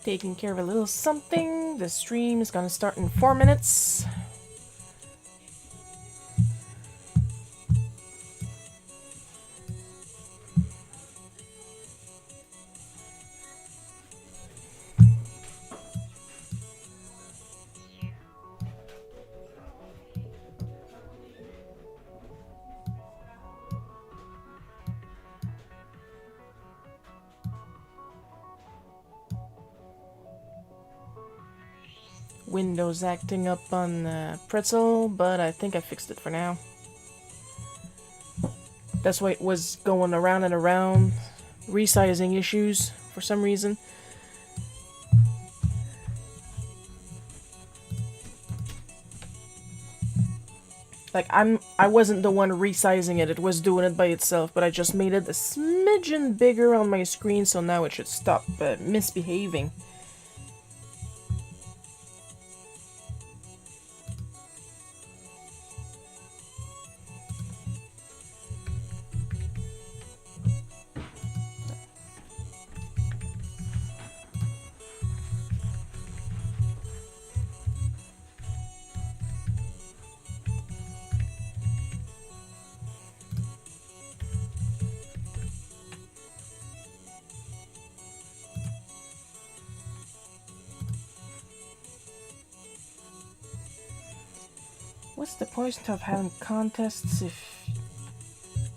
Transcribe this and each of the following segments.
Taking care of a little something. The stream is gonna start in 4 minutes. Windows acting up on Pretzel, but I think I fixed it for now. That's why it was going around and around, resizing issues for some reason. Like, I wasn't the one resizing it, it was doing it by itself, but I just made it a smidgen bigger on my screen, so now it should stop misbehaving. What's the point of having contests if,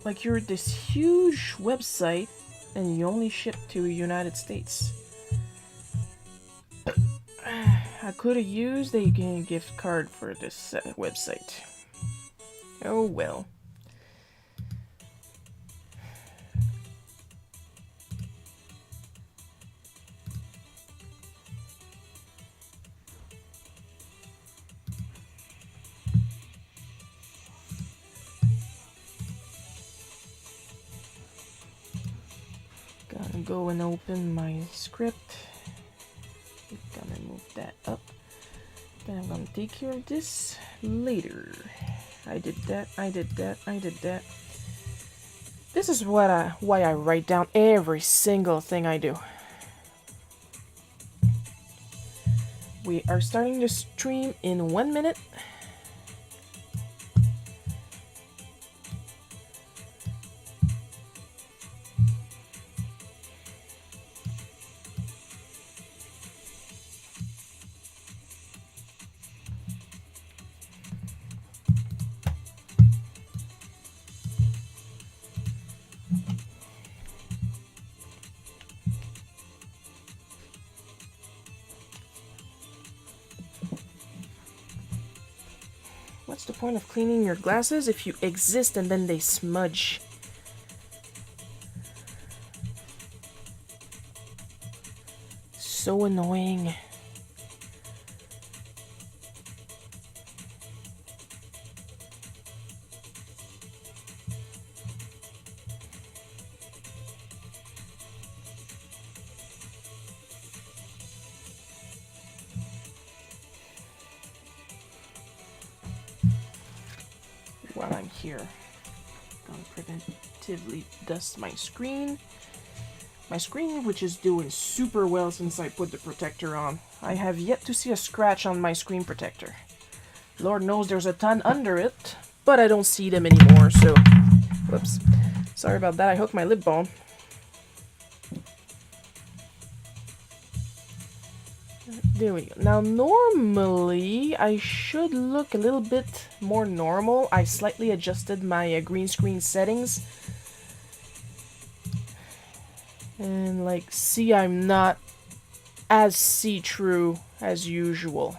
like, you're this huge website and you only ship to United States? I could have used a gift card for this website. Oh well. Gotta go and open my script. Gonna move that up. Then I'm gonna take care of this later. I did that, I did that, I did that. This is why I write down every single thing I do. We are starting the stream in 1 minute. What's the point of cleaning your glasses if you exist and then they smudge? So annoying. While I'm here, I'm gonna preventively dust my screen. My screen, which is doing super well since I put the protector on. I have yet to see a scratch on my screen protector. Lord knows there's a ton under it, but I don't see them anymore, so... Whoops. Sorry about that, I hooked my lip balm. There we go. Now, normally, I should look a little bit more normal. I slightly adjusted my green screen settings. And, like, see, I'm not as see-through as usual.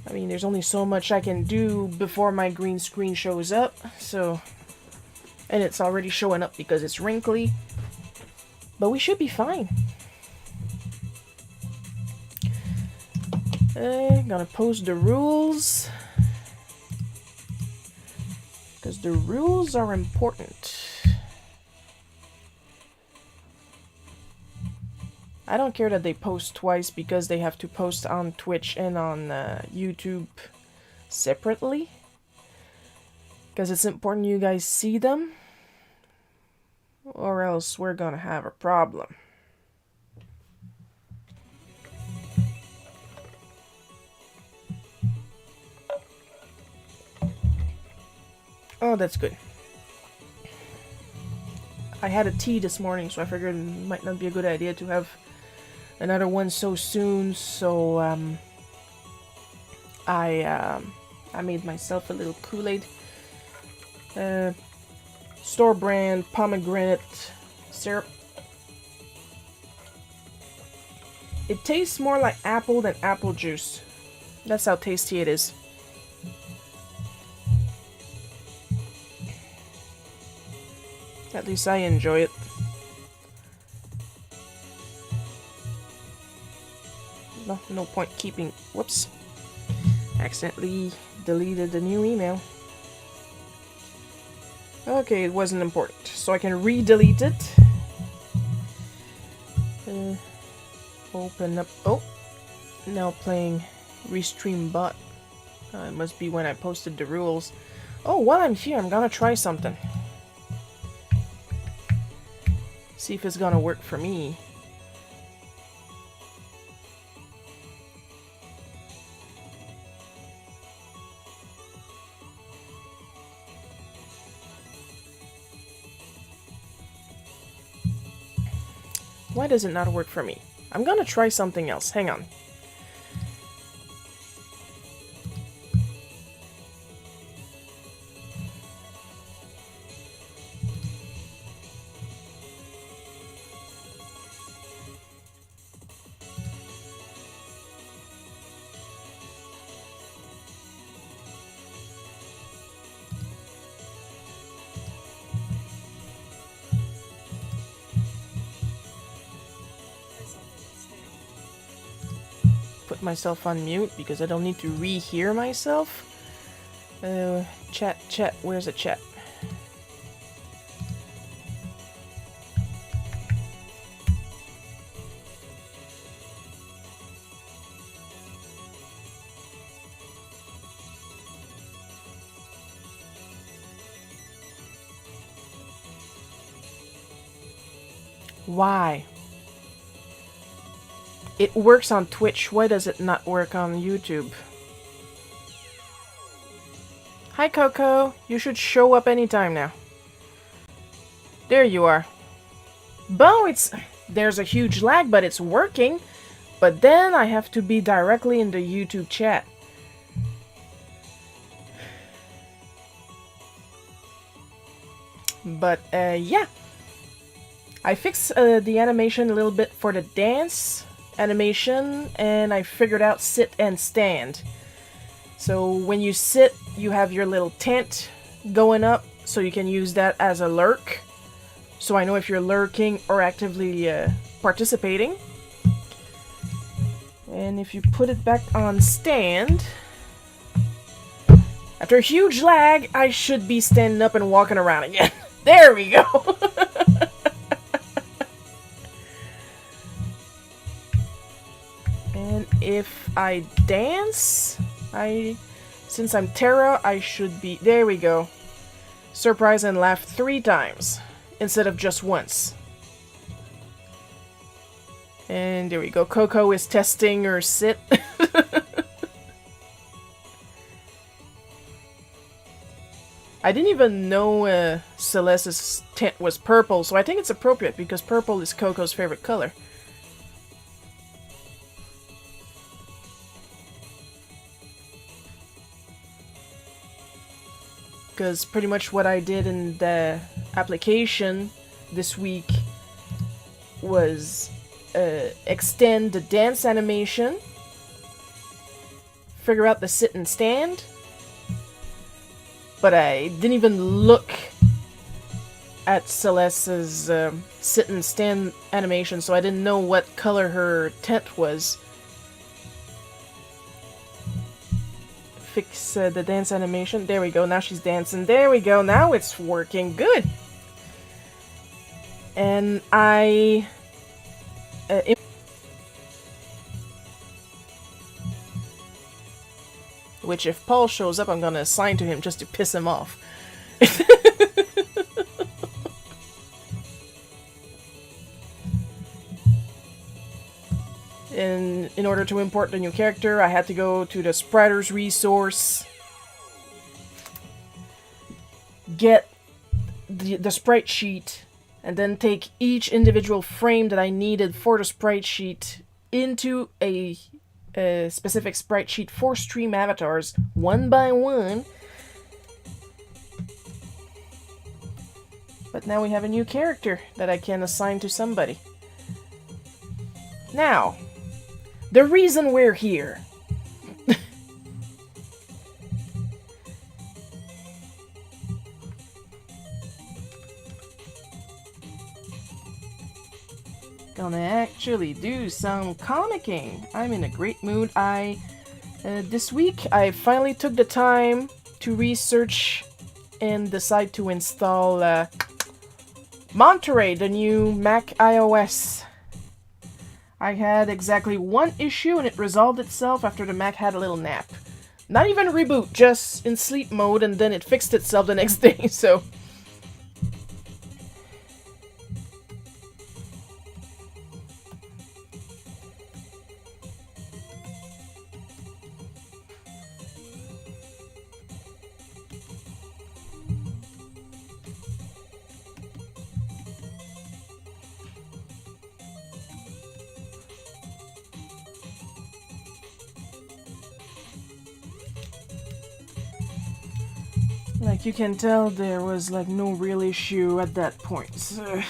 I mean, there's only so much I can do before my green screen shows up, so... And it's already showing up because it's wrinkly. But we should be fine. Gonna post the rules. Because the rules are important. I don't care that they post twice because they have to post on Twitch and on YouTube separately. Because it's important you guys see them. Or else we're gonna have a problem. Oh, that's good. I had a tea this morning, so I figured it might not be a good idea to have another one so soon, so I made myself a little Kool-Aid. Store brand pomegranate syrup. It tastes more like apple than apple juice. That's how tasty it is. At least I enjoy it. No point keeping... Whoops. Accidentally deleted the new email. Okay, it wasn't important. So I can re-delete it. Open up... Oh! Now playing Restream Bot. It must be when I posted the rules. Oh, while I'm here, I'm gonna try something. See if it's gonna work for me. Why does it not work for me? I'm gonna try something else. Hang on. Put myself on mute because I don't need to rehear myself. Chat, where's the chat? Why? It works on Twitch. Why does it not work on YouTube? Hi, Coco. You should show up anytime now. There you are. Bo, there's a huge lag, but it's working. But then I have to be directly in the YouTube chat. But, yeah. I fixed the animation a little bit for the dance animation, and I figured out sit and stand. So when you sit, you have your little tent going up, so you can use that as a lurk. So I know if you're lurking or actively participating. And if you put it back on stand, after a huge lag, I should be standing up and walking around again. There we go! And if I dance, since I'm Terra, I should be... There we go. Surprise and laugh 3 times, instead of just once. And there we go. Coco is testing her sit. I didn't even know Celeste's tent was purple, so I think it's appropriate because purple is Coco's favorite color. Because pretty much what I did in the application this week was extend the dance animation, figure out the sit and stand, but I didn't even look at Celeste's sit and stand animation, so I didn't know what color her tent was. Fix the dance animation. There we go. Now she's dancing. There we go. Now it's working. Good. And I... which if Paul shows up, I'm gonna assign to him just to piss him off. In order to import the new character, I had to go to the Spratter's resource get the sprite sheet and then take each individual frame that I needed for the sprite sheet into a specific sprite sheet for stream avatars one by one. But now we have a new character that I can assign to somebody. Now, the reason we're here. Gonna actually do some comicking. I'm in a great mood. This week I finally took the time to research and decide to install Monterey, the new Mac iOS. I had exactly one issue and it resolved itself after the Mac had a little nap. Not even a reboot, just in sleep mode, and then it fixed itself the next day, so... Like you can tell, there was like no real issue at that point. So.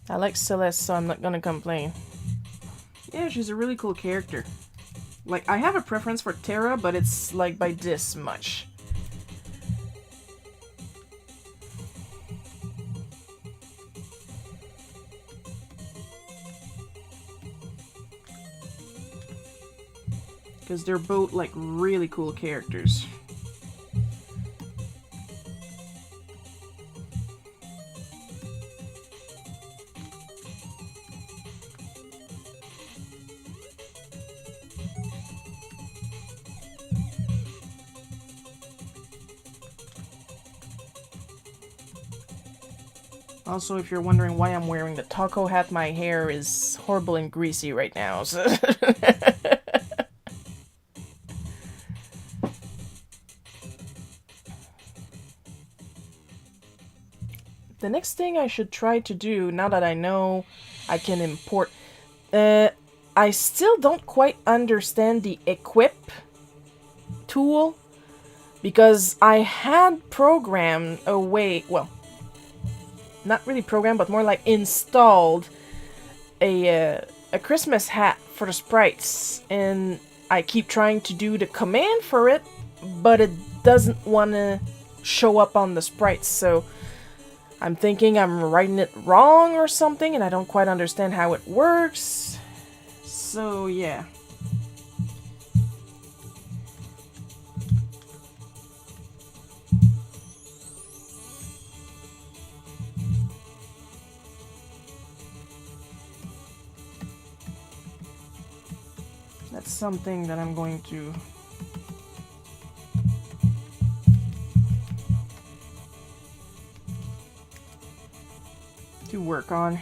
I like Celeste, so I'm not gonna complain. Yeah, she's a really cool character. Like, I have a preference for Terra, but it's like by this much. Because they're both, like, really cool characters. Also, if you're wondering why I'm wearing the taco hat, my hair is horrible and greasy right now, so... The next thing I should try to do, now that I know I can import... I still don't quite understand the equip tool, because I had programmed a way... Well, not really programmed, but more like installed a Christmas hat for the sprites, and I keep trying to do the command for it, but it doesn't want to show up on the sprites, so... I'm thinking I'm writing it wrong or something, and I don't quite understand how it works. So, yeah. That's something that I'm going to work on.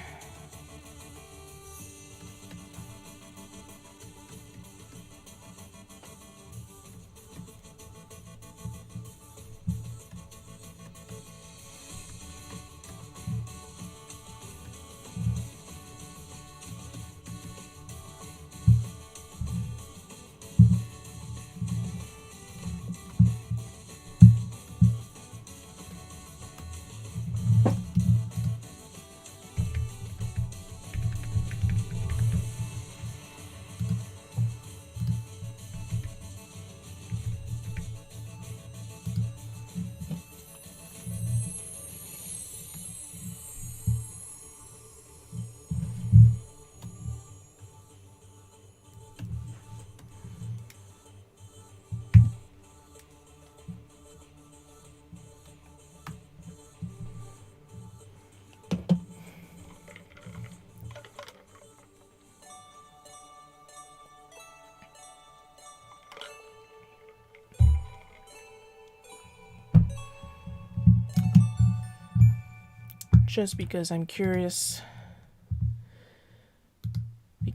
Just because I'm curious.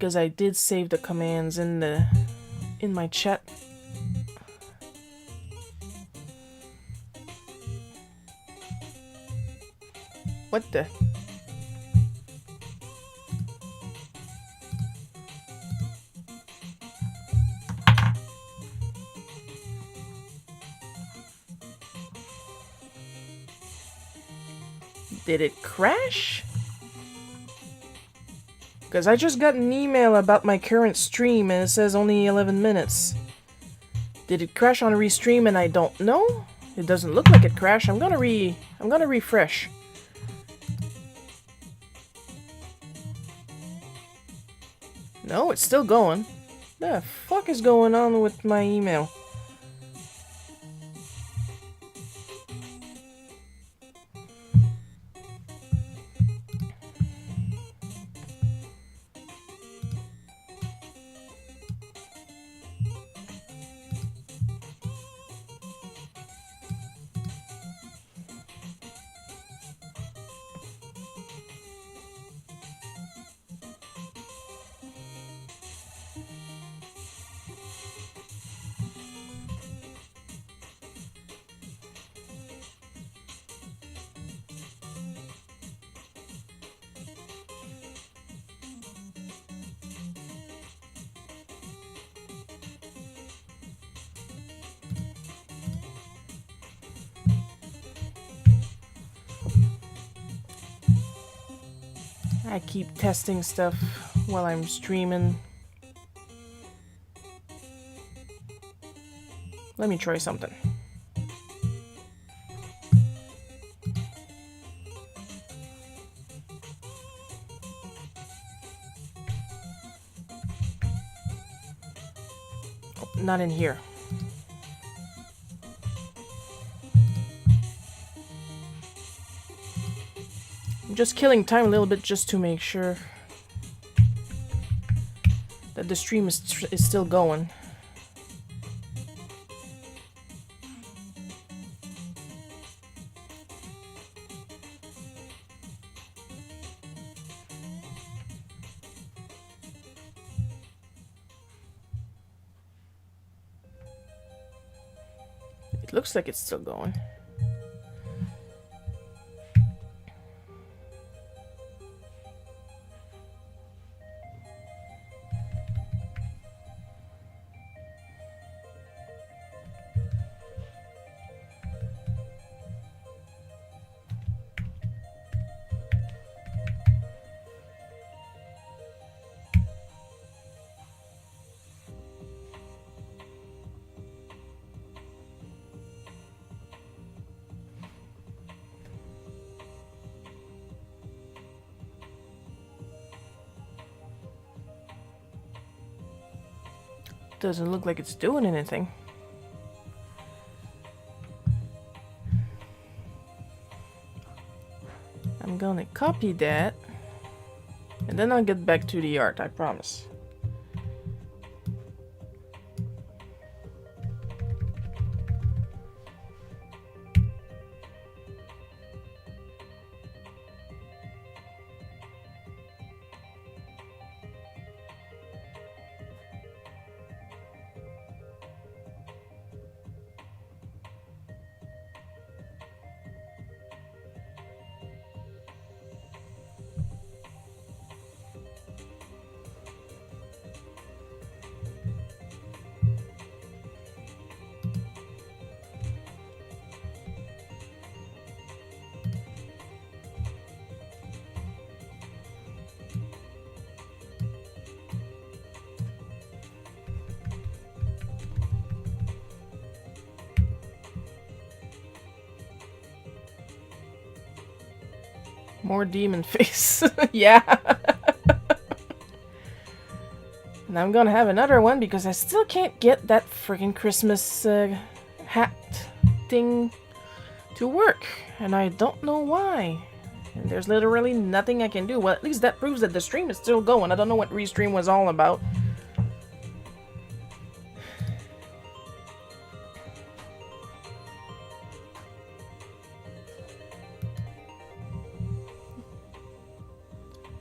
because I did save the commands in my chat. What the? Did it crash? Because I just got an email about my current stream and it says only 11 minutes. Did it crash on restream and I don't know? It doesn't look like it crashed. I'm gonna refresh. No, it's still going. The fuck is going on with my email? I keep testing stuff while I'm streaming. Let me try something. Oh, not in here. I'm just killing time a little bit just to make sure that the stream is still going. It looks like it's still going. Doesn't look like it's doing anything. I'm gonna copy that and then I'll get back to the art, I promise. More demon face. Yeah. And I'm gonna have another one because I still can't get that freaking Christmas hat thing to work. And I don't know why. And there's literally nothing I can do. Well, at least that proves that the stream is still going. I don't know what restream was all about.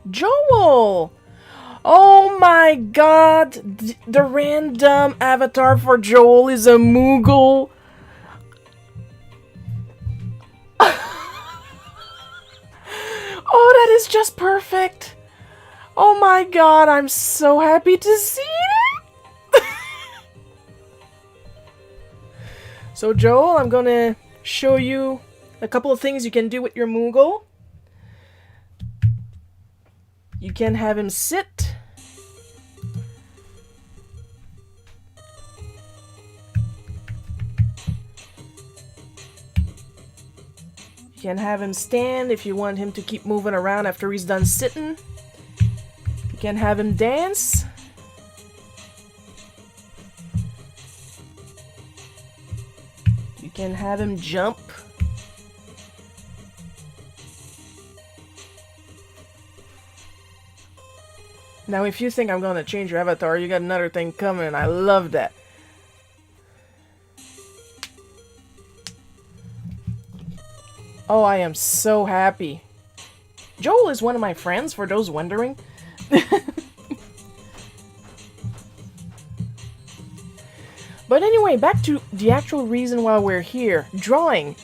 Joel! Oh my god! The random avatar for Joel is a Moogle. Oh, that is just perfect. Oh my god, I'm so happy to see it. So Joel, I'm gonna show you a couple of things you can do with your Moogle. You can have him sit. You can have him stand if you want him to keep moving around after he's done sitting. You can have him dance. You can have him jump. Now, if you think I'm gonna change your avatar, you got another thing coming, and I love that. Oh, I am so happy. Joel is one of my friends, for those wondering. But anyway, back to the actual reason why we're here. Drawing.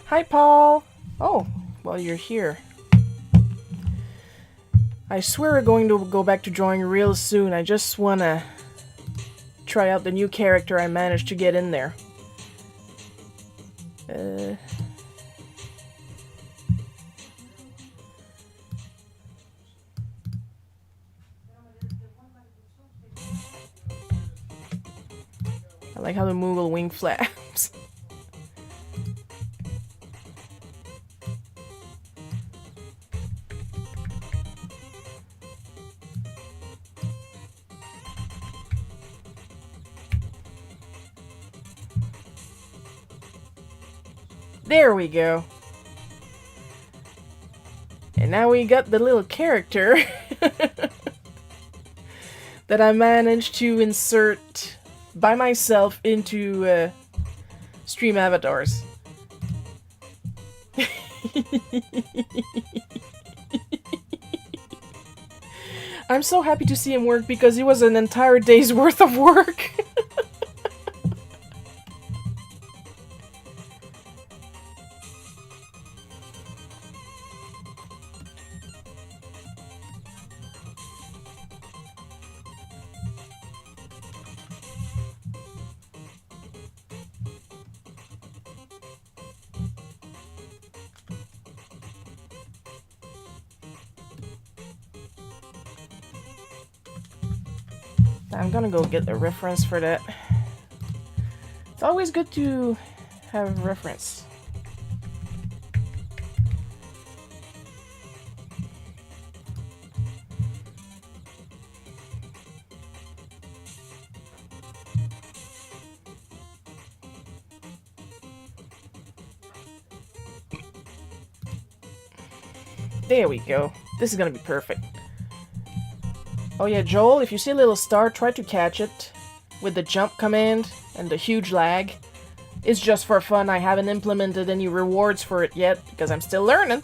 Hi, Paul. Oh, well, you're here. I swear we're going to go back to drawing real soon. I just want to try out the new character I managed to get in there. I like how the Moogle wing flaps. There we go. And now we got the little character that I managed to insert by myself into stream avatars. I'm so happy to see him work because it was an entire day's worth of work. I'm gonna go get a reference for that. It's always good to have a reference. There we go. This is gonna be perfect. Oh yeah, Joel, if you see a little star, try to catch it with the jump command and the huge lag. It's just for fun. I haven't implemented any rewards for it yet because I'm still learning.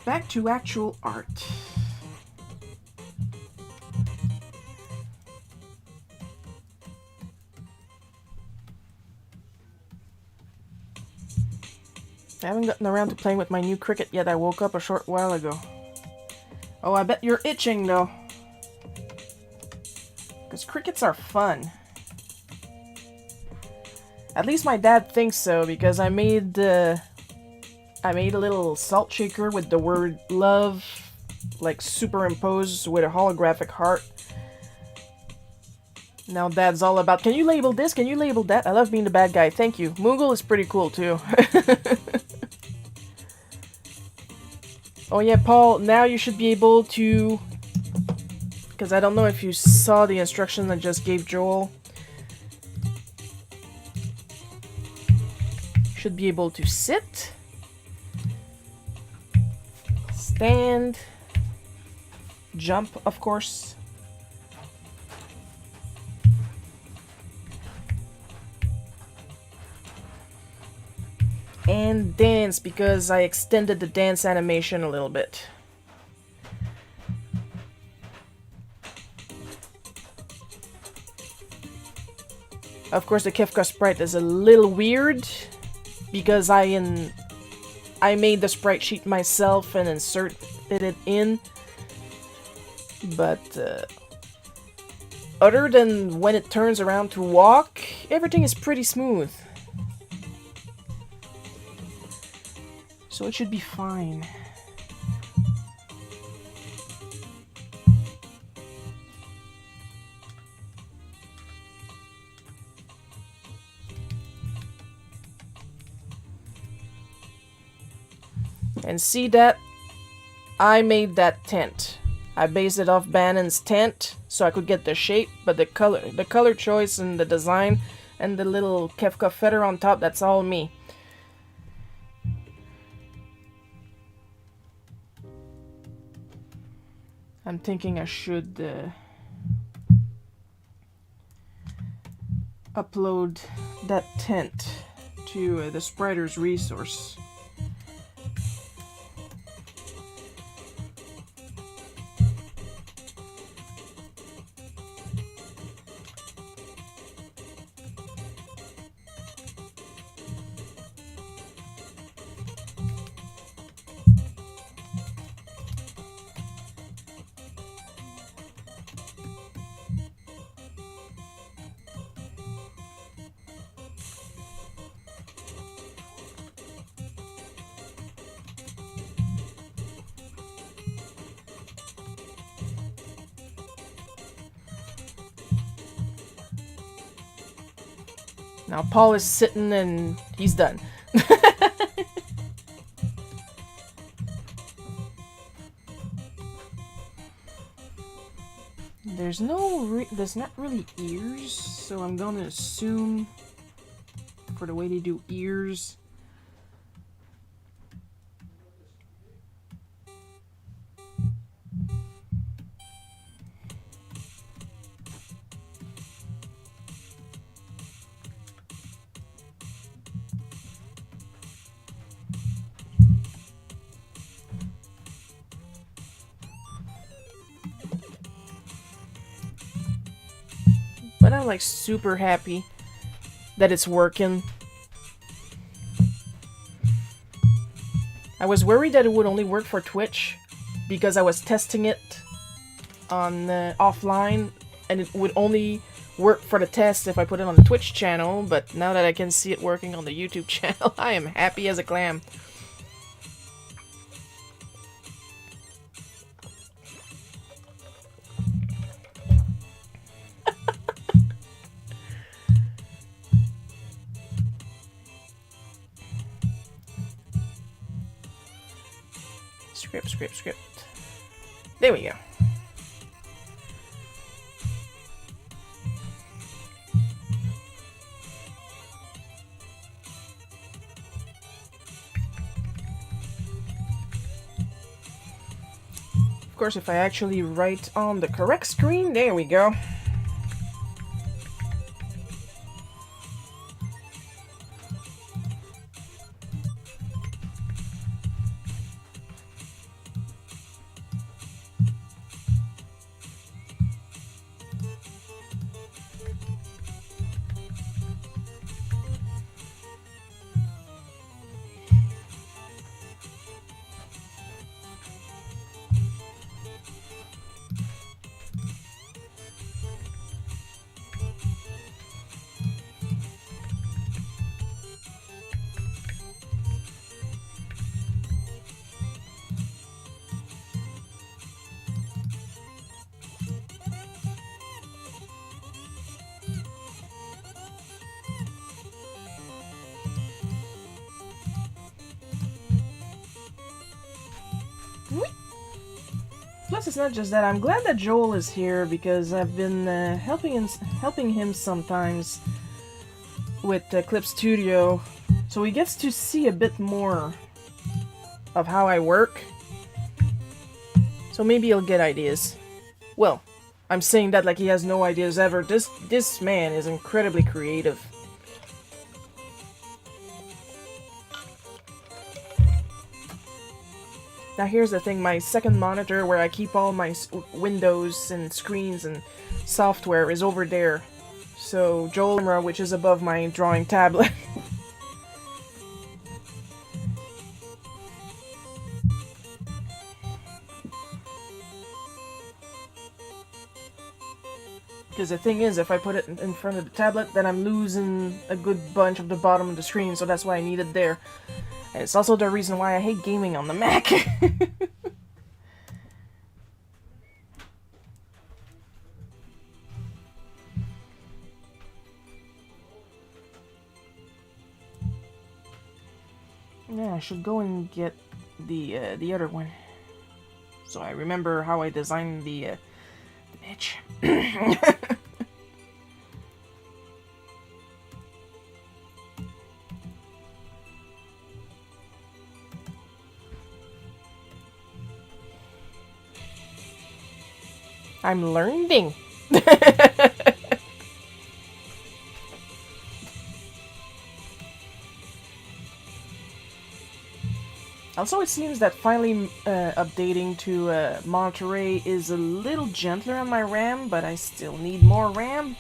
Back to actual art. I haven't gotten around to playing with my new cricket yet. I woke up a short while ago. Oh, I bet you're itching though. Because crickets are fun. At least my dad thinks so, because I made a little salt shaker with the word love like superimposed with a holographic heart. Now Dad's all about, can you label this? Can you label that? I love being the bad guy. Thank you. Moogle is pretty cool too. Oh yeah, Paul, now you should be able to because I don't know if you saw the instruction I just gave Joel. Should be able to sit, stand, jump, of course. And dance, because I extended the dance animation a little bit. Of course, the Kefka sprite is a little weird because I made the sprite sheet myself and inserted it in. But other than when it turns around to walk, everything is pretty smooth. So it should be fine. And see that? I made that tent. I based it off Bannon's tent so I could get the shape, but the color choice and the design and the little Kefka feather on top, that's all me. I'm thinking I should upload that tent to the Spriters resource. Now Paul is sitting and he's done. There's not really ears, so I'm gonna assume for the way they do ears. But I'm like super happy that it's working. I was worried that it would only work for Twitch because I was testing it on offline and it would only work for the test if I put it on the Twitch channel, but now that I can see it working on the YouTube channel, I am happy as a clam. Script. There we go. Of course, if I actually write on the correct screen, there we go. plus, it's not just that. I'm glad that Joel is here because I've been helping him sometimes with Clip Studio, so he gets to see a bit more of how I work. So maybe he'll get ideas. Well, I'm saying that like he has no ideas ever. This man is incredibly creative. Now here's the thing, my second monitor where I keep all my windows and screens and software is over there. So Joel camera, which is above my drawing tablet. Because the thing is, if I put it in front of the tablet, then I'm losing a good bunch of the bottom of the screen, so that's why I need it there. And it's also the reason why I hate gaming on the Mac. Yeah, I should go and get the other one. So I remember how I designed the bitch. I'm learning. Also, it seems that finally updating to Monterey is a little gentler on my RAM, but I still need more RAM.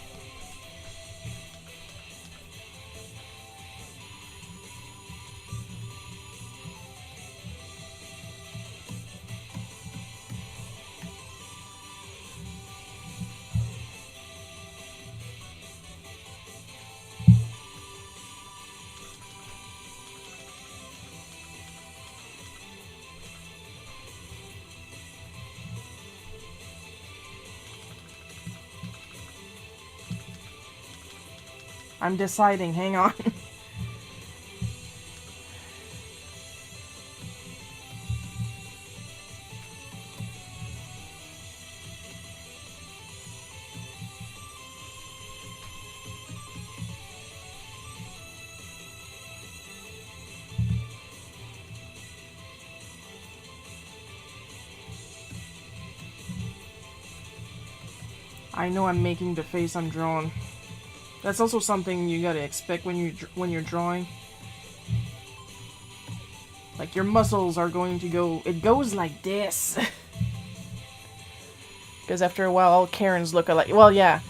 I'm deciding, hang on. I know I'm making the face I'm drawing. That's also something you gotta expect when you're drawing. Like, your muscles are going to go... It goes like this. Because after a while, all Karens look alike. Well, yeah.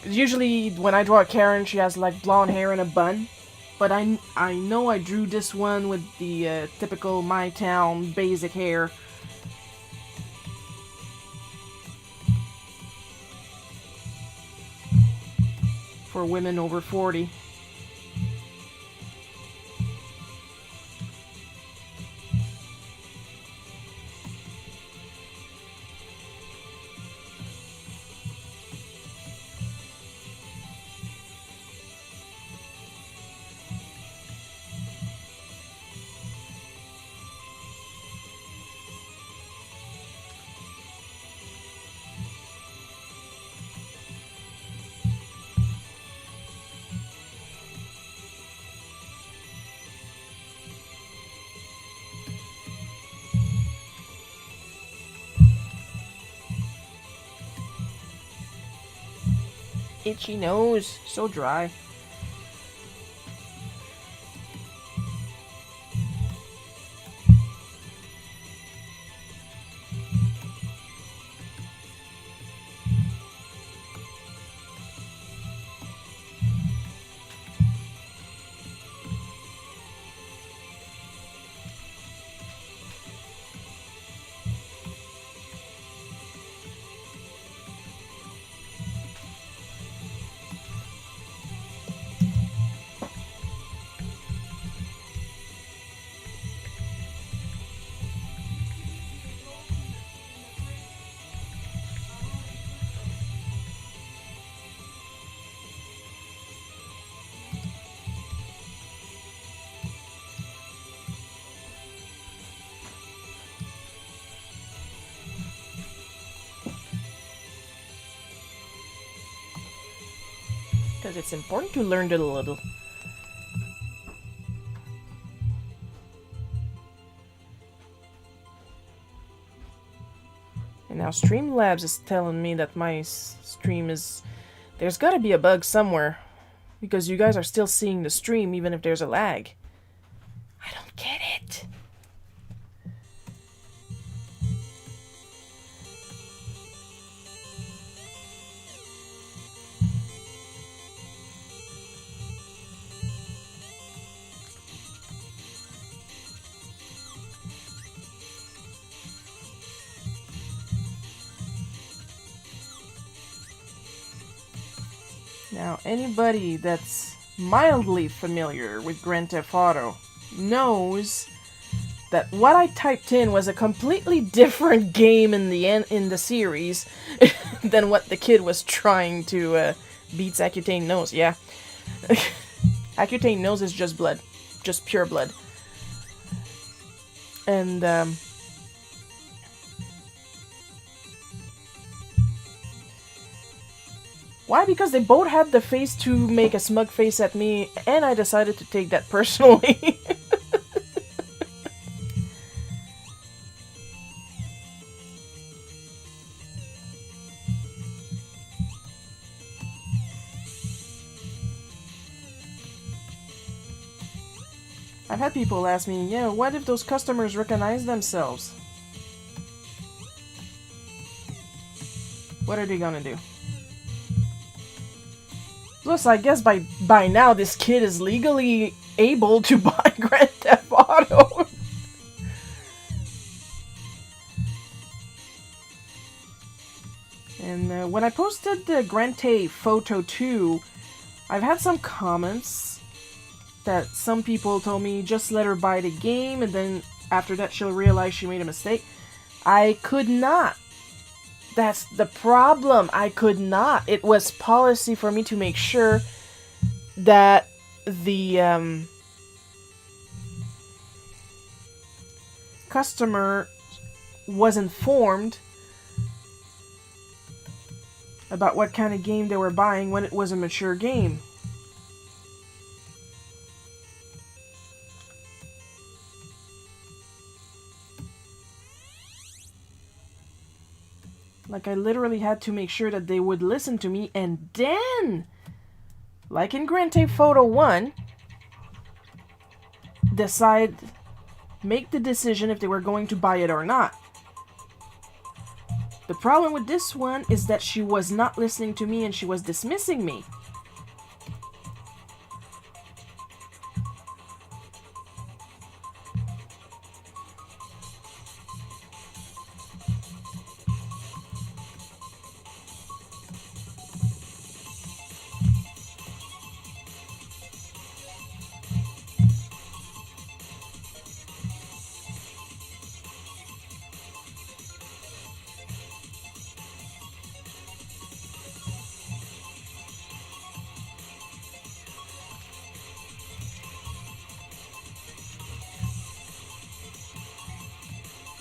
Usually, when I draw a Karen, she has, like, blonde hair and a bun. But I know I drew this one with the typical My Town basic hair. For women over 40. Itchy nose, so dry. because it's important to learn a little. And now Streamlabs is telling me that my stream is... There's gotta be a bug somewhere, because you guys are still seeing the stream even if there's a lag. I don't get it. Now, anybody that's mildly familiar with Grand Theft Auto knows that what I typed in was a completely different game in the series than what the kid was trying to beat Accutane Nose. Yeah, Accutane Nose is just blood, just pure blood, and why? Because they both had the face to make a smug face at me, and I decided to take that personally. I've had people ask me, yeah, what if those customers recognize themselves? What are they gonna do? Plus, I guess by now this kid is legally able to buy Grand Theft Auto. And when I posted the Grante photo 2, I've had some comments that some people told me just let her buy the game and then after that she'll realize she made a mistake. I could not. That's the problem. I could not. It was policy for me to make sure that the customer was informed about what kind of game they were buying when it was a mature game. Like, I literally had to make sure that they would listen to me, and then, like in Grand Theft Auto 1, make the decision if they were going to buy it or not. The problem with this one is that she was not listening to me and she was dismissing me.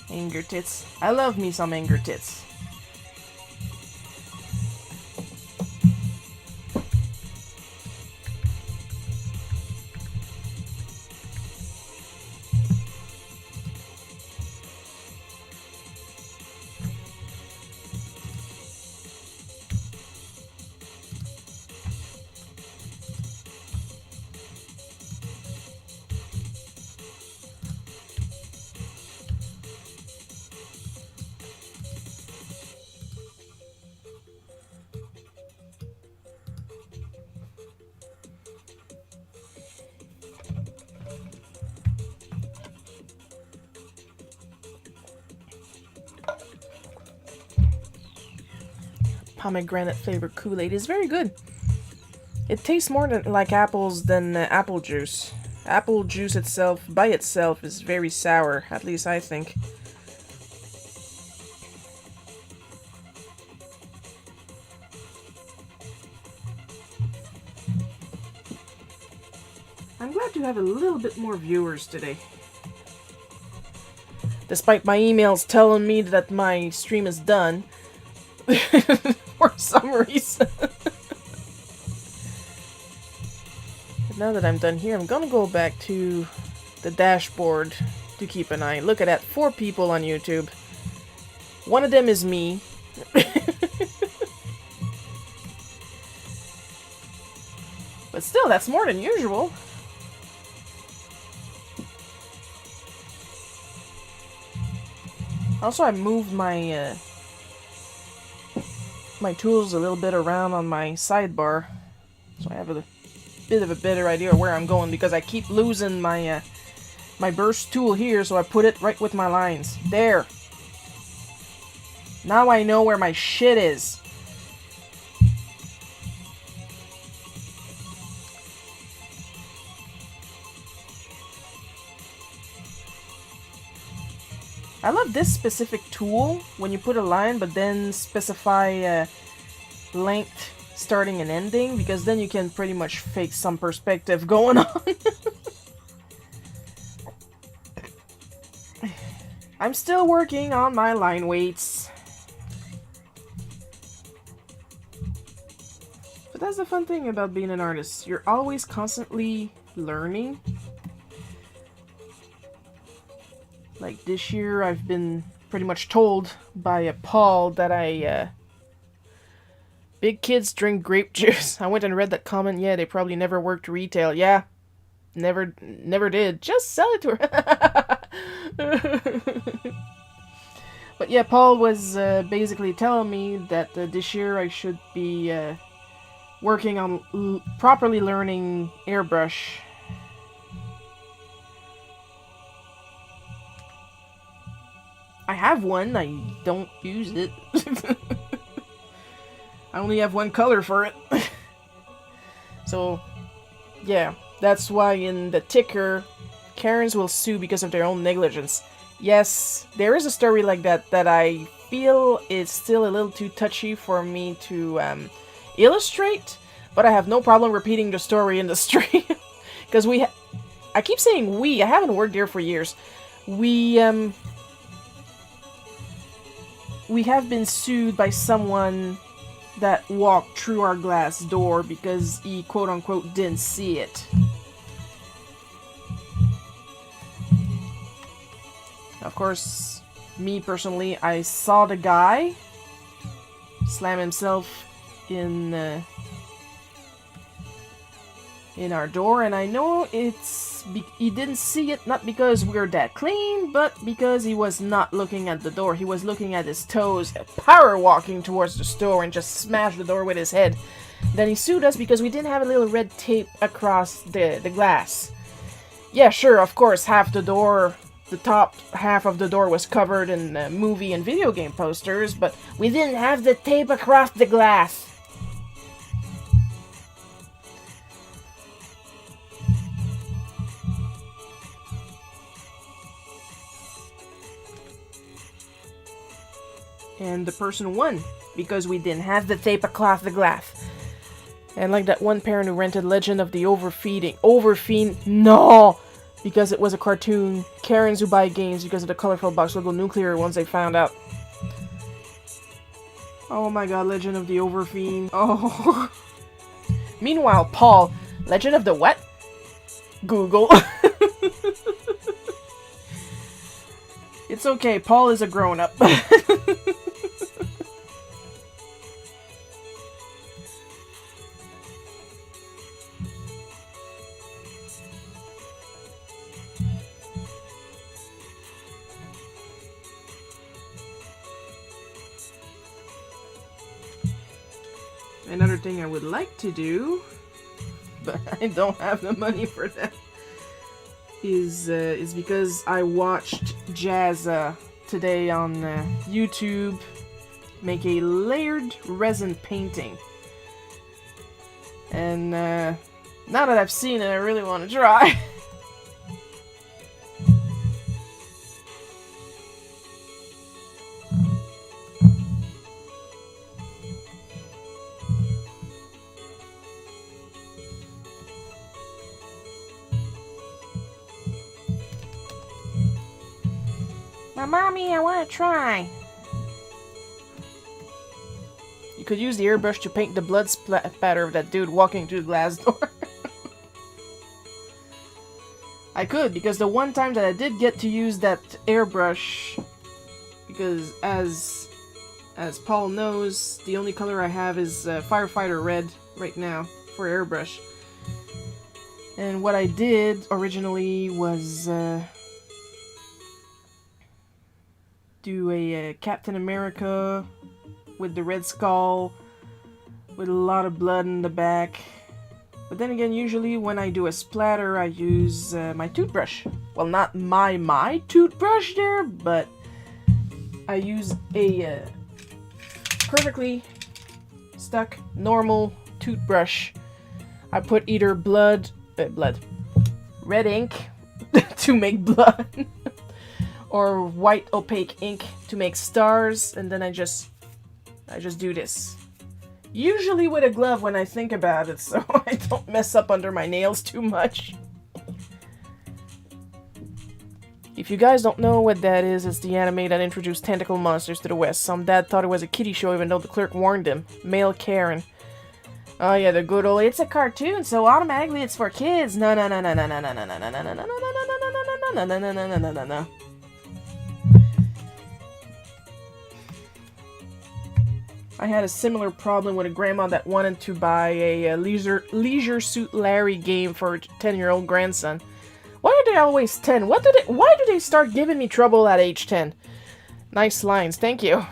Anger tits. I love me some anger tits. Pomegranate flavored Kool-Aid is very good. It tastes more like apples than apple juice. Apple juice itself, by itself, is very sour, at least I think. I'm glad to have a little bit more viewers today. Despite my emails telling me that my stream is done. For some reason. now that I'm done here, I'm gonna go back to the dashboard to keep an eye. Look at that, 4 people on YouTube. One of them is me. But still, that's more than usual. Also, I moved my my tools a little bit around on my sidebar, so I have a bit of a better idea of where I'm going, because I keep losing my my burst tool here, so I put it right with my lines. There. Now I know where my shit is. I love this specific tool when you put a line but then specify length starting and ending, because then you can pretty much fake some perspective going on. I'm still working on my line weights. But that's the fun thing about being an artist. You're always constantly learning. Like this year, I've been pretty much told by Paul that big kids drink grape juice. I went and read that comment. Yeah, they probably never worked retail. Yeah, never did. Just sell it to her. But yeah, Paul was basically telling me that this year I should be working on properly learning airbrush. I have one, I don't use it. I only have one color for it. So, yeah, that's why in the ticker, Karens will sue because of their own negligence. Yes, there is a story like that that I feel is still a little too touchy for me to illustrate, but I have no problem repeating the story in the stream. Because I keep saying we, I haven't worked there for years. We have been sued by someone that walked through our glass door because he quote-unquote didn't see it. Of course, me personally, I saw the guy slam himself in our door, and I know he didn't see it, not because we're that clean, but because he was not looking at the door. He was looking at his toes, power walking towards the store, and just smashed the door with his head. Then he sued us because we didn't have a little red tape across the glass. Yeah, sure, of course, half the door, the top half of the door was covered in movie and video game posters, but we didn't have the tape across the glass. And the person won, because we didn't have the tape across the glass. And like that one parent who rented Legend of the Overfiend, no! Because it was a cartoon. Karens who buy games because of the colorful box will go nuclear once they found out. Oh my god, Legend of the Overfiend. Oh. Meanwhile, Paul, Legend of the what? Google. It's okay, Paul is a grown-up. Another thing I would like to do, but I don't have the money for that, is because I watched Jazza today on YouTube make a layered resin painting. And now that I've seen it, I really want to try. Mommy, I want to try. You could use the airbrush to paint the blood splatter of that dude walking through the glass door. I could, because the one time that I did get to use that airbrush, because as Paul knows, the only color I have is Firefighter Red right now for airbrush. And what I did originally was do a Captain America with the red skull, with a lot of blood in the back. But then again, usually when I do a splatter, I use my toothbrush. Well, not my toothbrush there, but I use a perfectly stuck normal toothbrush. I put either red ink to make blood, or white opaque ink to make stars, and then I just do this. Usually with a glove when I think about it, so I don't mess up under my nails too much. If you guys don't know what that is, it's the anime that introduced tentacle monsters to the West. Some dad thought it was a kiddie show even though the clerk warned him. Male Karen. Oh yeah, the good old, it's a cartoon, so automatically it's for kids. No. I had a similar problem with a grandma that wanted to buy a Leisure Suit Larry game for her 10-year-old grandson. Why are they always 10? Why do they start giving me trouble at age 10? Nice lines, thank you.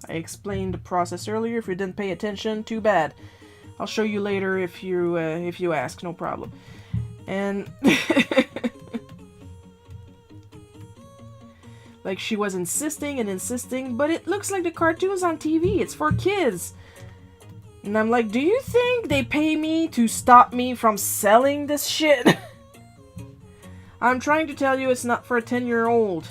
I explained the process earlier. If you didn't pay attention, too bad. I'll show you later if you ask, no problem. And like she was insisting and insisting, but it looks like the cartoon's on TV. It's for kids. And I'm like, do you think they pay me to stop me from selling this shit? I'm trying to tell you it's not for a 10-year-old.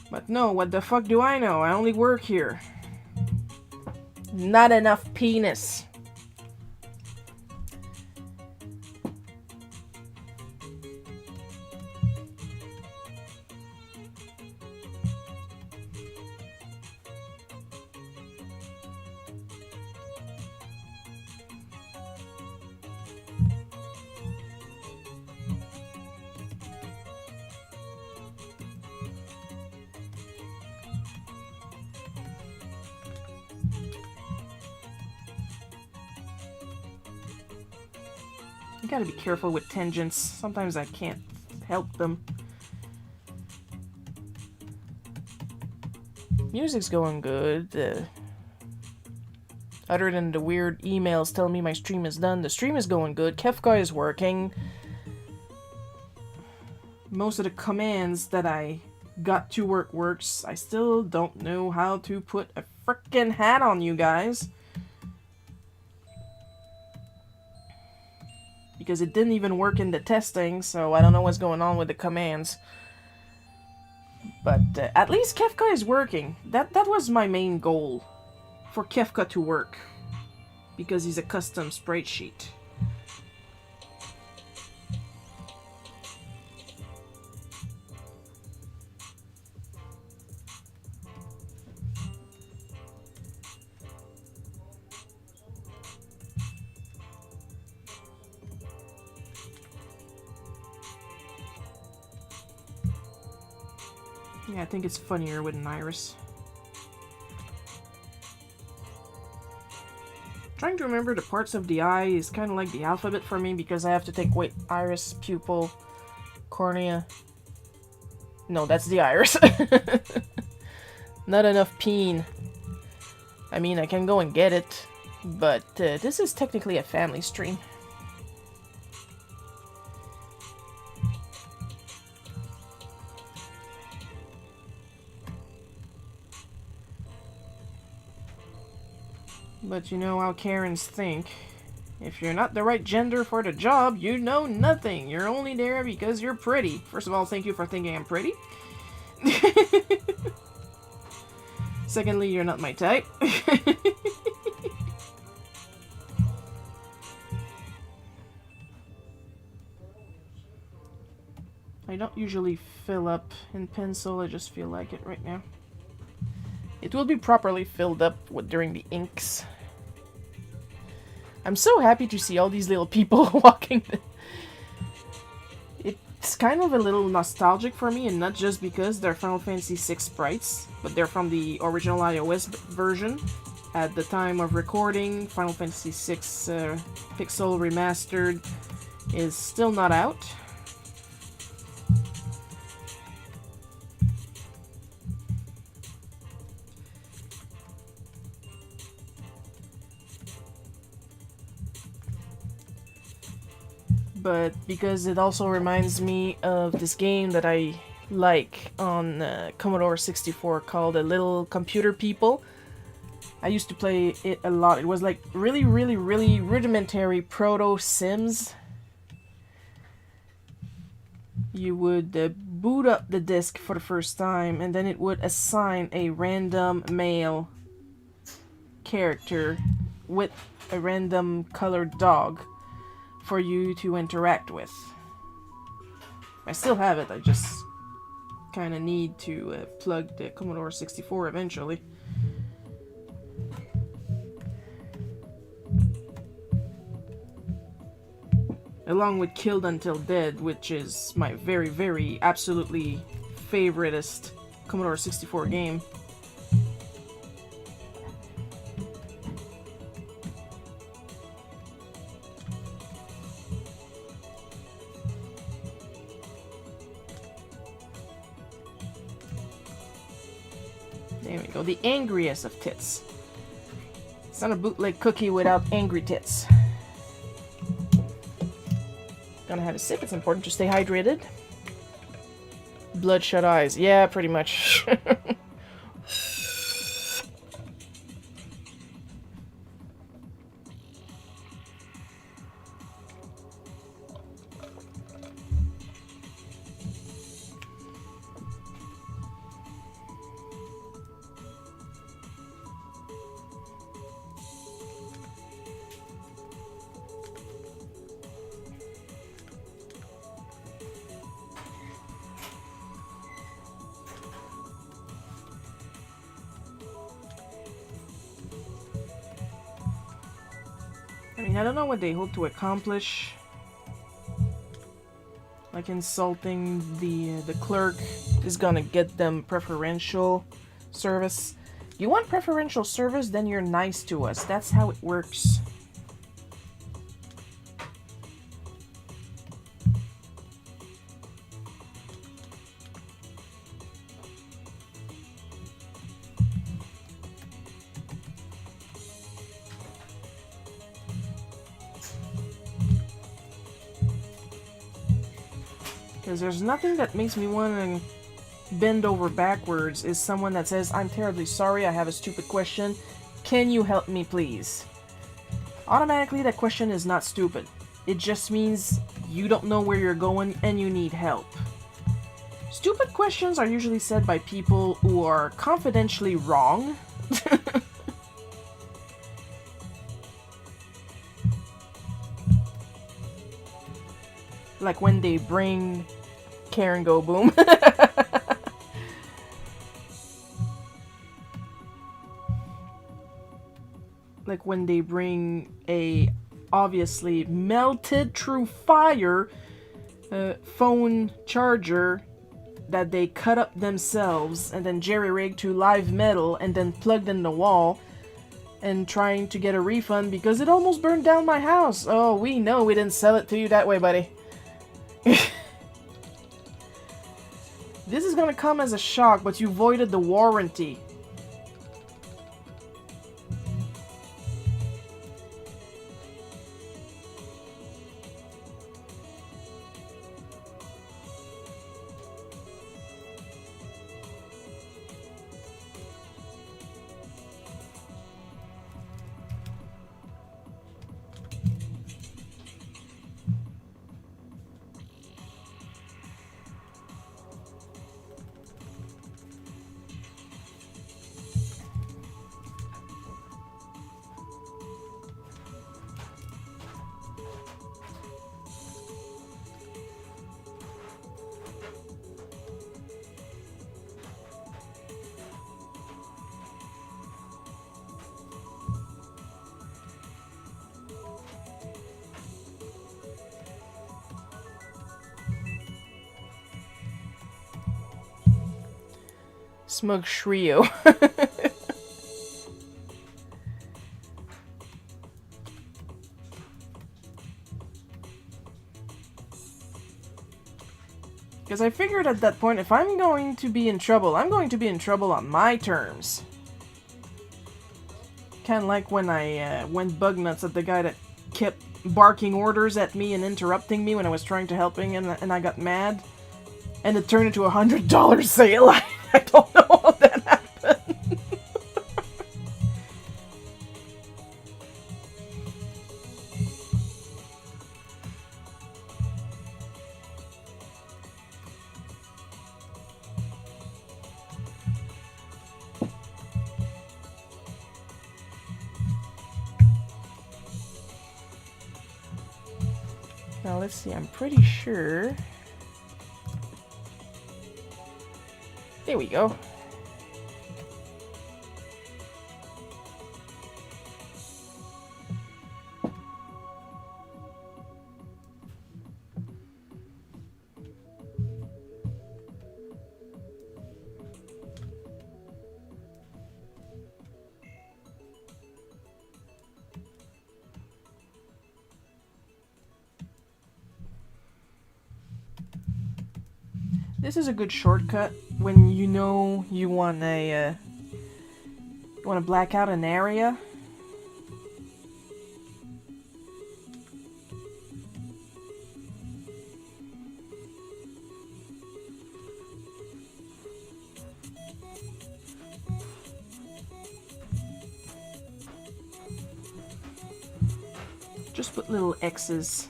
But no, what the fuck do I know? I only work here. Not enough penis. You gotta be careful with tangents. Sometimes I can't help them. Music's going good. Other than the weird emails telling me my stream is done, the stream is going good. Kefka is working. Most of the commands that I got to work works. I still don't know how to put a frickin' hat on, you guys. Because it didn't even work in the testing, so I don't know what's going on with the commands. But at least Kefka is working. That was my main goal. For Kefka to work. Because he's a custom spreadsheet. Yeah, I think it's funnier with an iris. Trying to remember the parts of the eye is kind of like the alphabet for me because I have to take, wait, iris, pupil, cornea. No, that's the iris. Not enough peen. I mean, I can go and get it, but this is technically a family stream. But you know how Karens think. If you're not the right gender for the job, you know nothing. You're only there because you're pretty. First of all, thank you for thinking I'm pretty. Secondly, you're not my type. I don't usually fill up in pencil, I just feel like it right now. It will be properly filled up during the inks. I'm so happy to see all these little people walking. It's kind of a little nostalgic for me, and not just because they're Final Fantasy VI sprites, but they're from the original iOS version. At the time of recording, Final Fantasy VI Pixel Remastered is still not out. But because it also reminds me of this game that I like on Commodore 64 called Little Computer People. I used to play it a lot. It was like really rudimentary proto-Sims. You would boot up the disk for the first time, and then it would assign a random male character with a random colored dog for you to interact with. I still have it, I just kind of need to plug the Commodore 64 eventually. Along with Killed Until Dead, which is my very absolutely favoriteest Commodore 64 game. There we go, the angriest of tits. It's not a bootleg cookie without angry tits. Gonna have a sip, it's important to stay hydrated. Bloodshot eyes, yeah, pretty much. I mean, I don't know what they hope to accomplish. Like insulting the clerk is gonna get them preferential service. You want preferential service, then you're nice to us. That's how it works. Because there's nothing that makes me want to bend over backwards is someone that says, "I'm terribly sorry, I have a stupid question. Can you help me, please?" Automatically, that question is not stupid. It just means you don't know where you're going and you need help. Stupid questions are usually said by people who are confidentially wrong. Like when they bring Karen Go Boom. Like when they bring a obviously melted through fire phone charger that they cut up themselves and then jerry-rigged to live metal and then plugged in the wall and trying to get a refund because it almost burned down my house. Oh, we know we didn't sell it to you that way, buddy. This is gonna come as a shock, but you voided the warranty. Smug Shrio. Because I figured at that point, if I'm going to be in trouble, I'm going to be in trouble on my terms. Kind of like when I went bug nuts at the guy that kept barking orders at me and interrupting me when I was trying to help him, and I got mad. And it turned into $100 sale. I don't know how that happened. Now let's see, I'm pretty sure... There we go. This is a good shortcut when you know you want to black out an area. Just put little X's.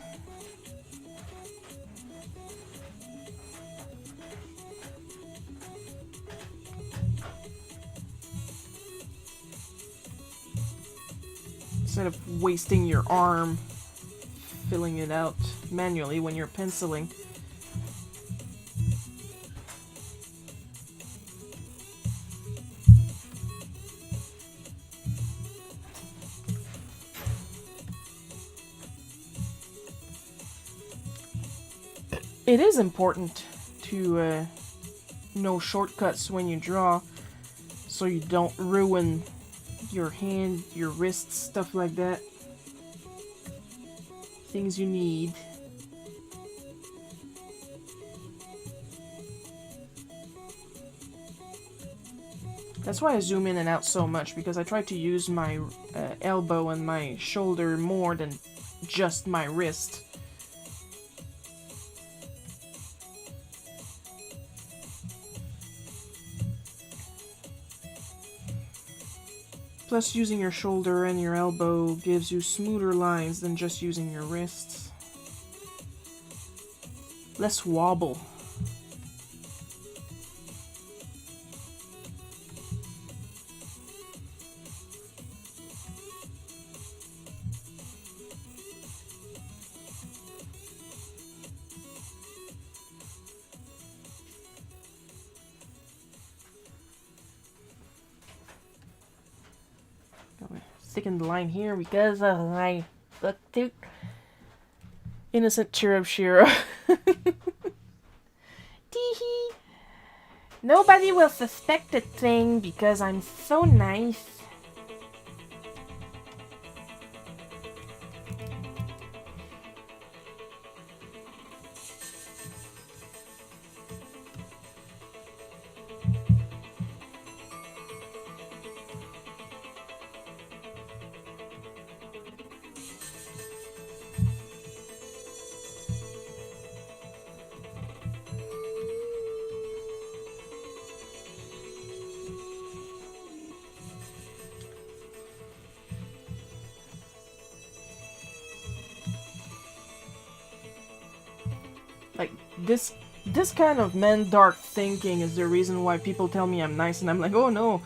Instead of wasting your arm filling it out manually when you're penciling. It is important to know shortcuts when you draw so you don't ruin your hand, your wrists, stuff like that. Things you need. That's why I zoom in and out so much, because I try to use my elbow and my shoulder more than just my wrist. Plus, using your shoulder and your elbow gives you smoother lines than just using your wrists. Less wobble. Thicken the line here because of my buck tooth. Innocent cherub Shiro. Teehee. Nobody will suspect a thing because I'm so nice. Like, this kind of man-dark thinking is the reason why people tell me I'm nice, and I'm like, oh no.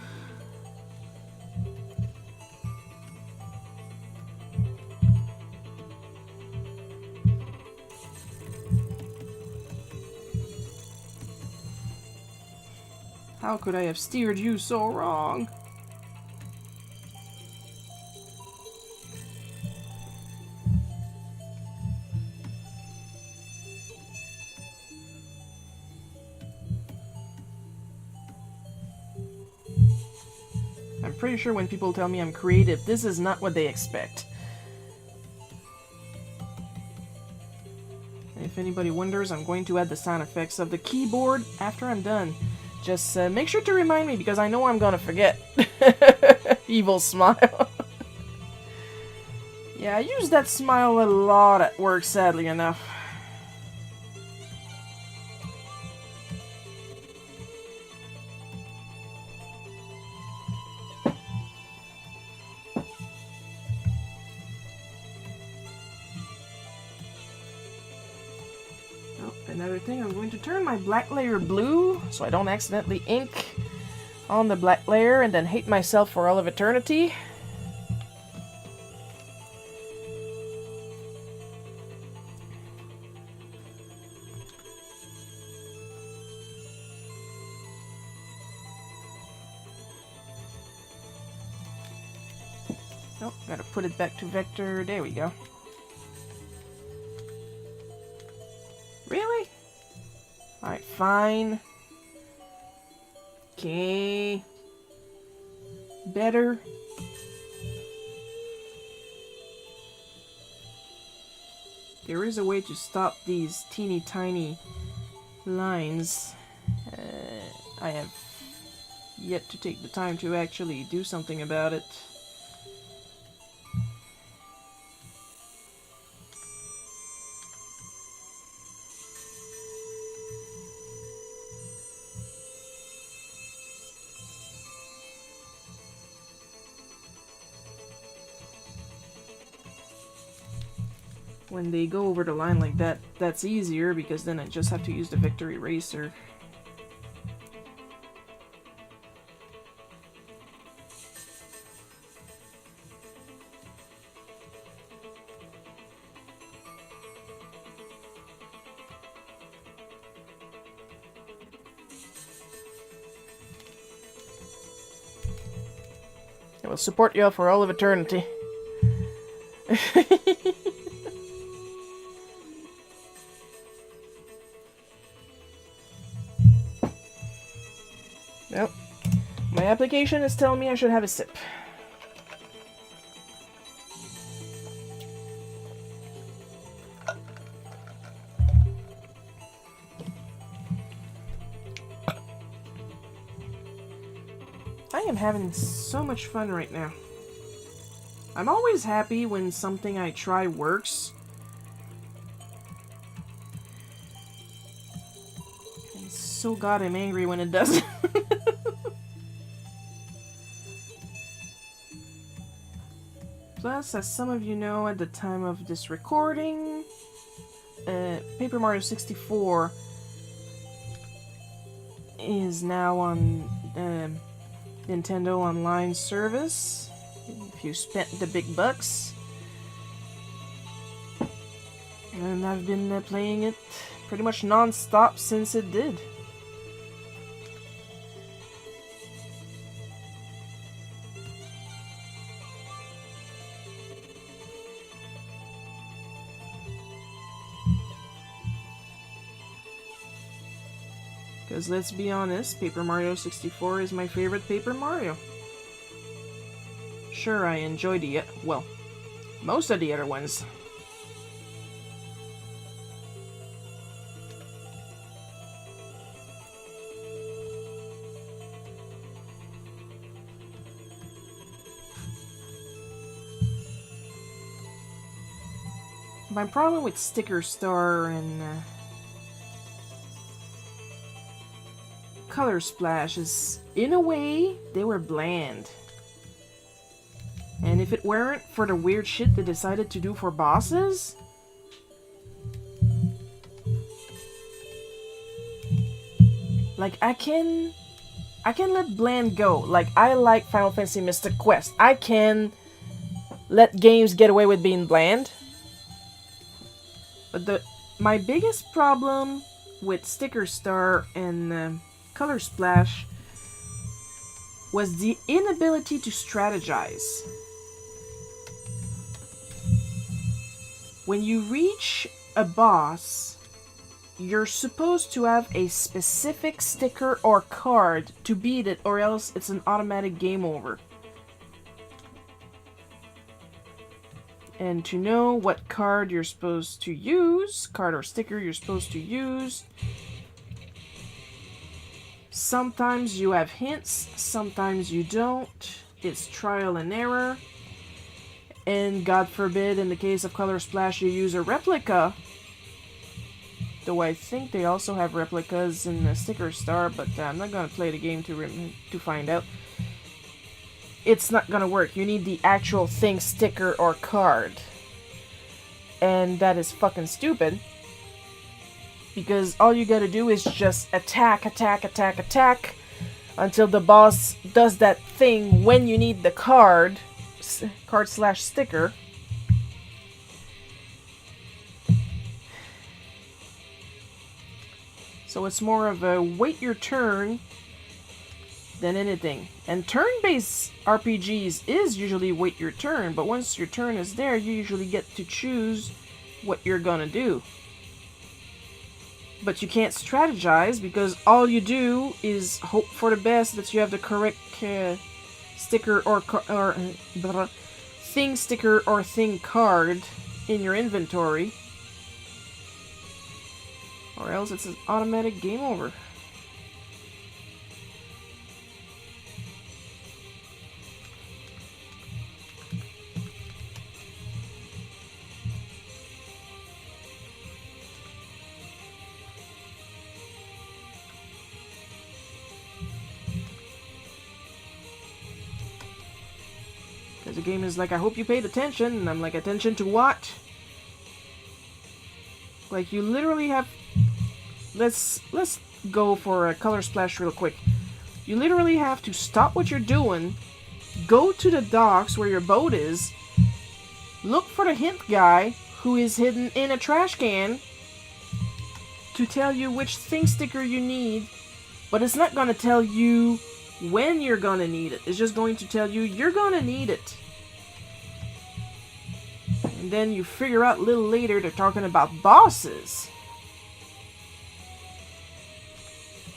How could I have steered you so wrong? I'm pretty sure when people tell me I'm creative, this is not what they expect. If anybody wonders, I'm going to add the sound effects of the keyboard after I'm done. Just make sure to remind me, because I know I'm gonna forget. Evil smile. Yeah, I use that smile a lot at work, sadly enough. Another thing, I'm going to turn my black layer blue so I don't accidentally ink on the black layer and then hate myself for all of eternity. Oh, gotta put it back to vector. There we go. Really? Alright, fine. Okay. Better. There is a way to stop these teeny tiny lines. I have yet to take the time to actually do something about it. When they go over the line like that, that's easier because then I just have to use the vector eraser. I will support you for all of eternity. Nope. My application is telling me I should have a sip. I am having so much fun right now. I'm always happy when something I try works. And so goddamn angry when it doesn't. Plus, as some of you know, at the time of this recording, Paper Mario 64 is now on Nintendo Online service. If you spent the big bucks. And I've been playing it pretty much non-stop since it did. Because let's be honest, Paper Mario 64 is my favorite Paper Mario. Sure, I enjoy well, most of the other ones. My problem with Sticker Star and Color Splash is, in a way, they were bland. And if it weren't for the weird shit they decided to do for bosses, like I can let bland go. Like I like Final Fantasy Mystic Quest. I can let games get away with being bland. But my biggest problem with Sticker Star and Color Splash was the inability to strategize. When you reach a boss, you're supposed to have a specific sticker or card to beat it, or else it's an automatic game over. And to know what card you're supposed to use, card or sticker you're supposed to use, sometimes you have hints, sometimes you don't. It's trial and error. And God forbid, in the case of Color Splash, you use a replica. Though I think they also have replicas in the Sticker Star, but I'm not going to play the game to find out. It's not going to work. You need the actual thing, sticker, or card. And that is fucking stupid. Because all you gotta do is just attack, attack, attack, attack, until the boss does that thing when you need the card slash sticker. So it's more of a wait your turn than anything. And turn-based RPGs is usually wait your turn, but once your turn is there, you usually get to choose what you're gonna do. But you can't strategize because all you do is hope for the best that you have the correct sticker or thing sticker or thing card in your inventory. Or else it's an automatic game over. Because the game is like, I hope you paid attention, and I'm like, attention to what? Like, you literally have... Let's go for a Color Splash real quick. You literally have to stop what you're doing, go to the docks where your boat is, look for the hint guy who is hidden in a trash can to tell you which thing sticker you need, but it's not going to tell you when you're going to need it. It's just going to tell you you're going to need it. And then you figure out a little later they're talking about bosses.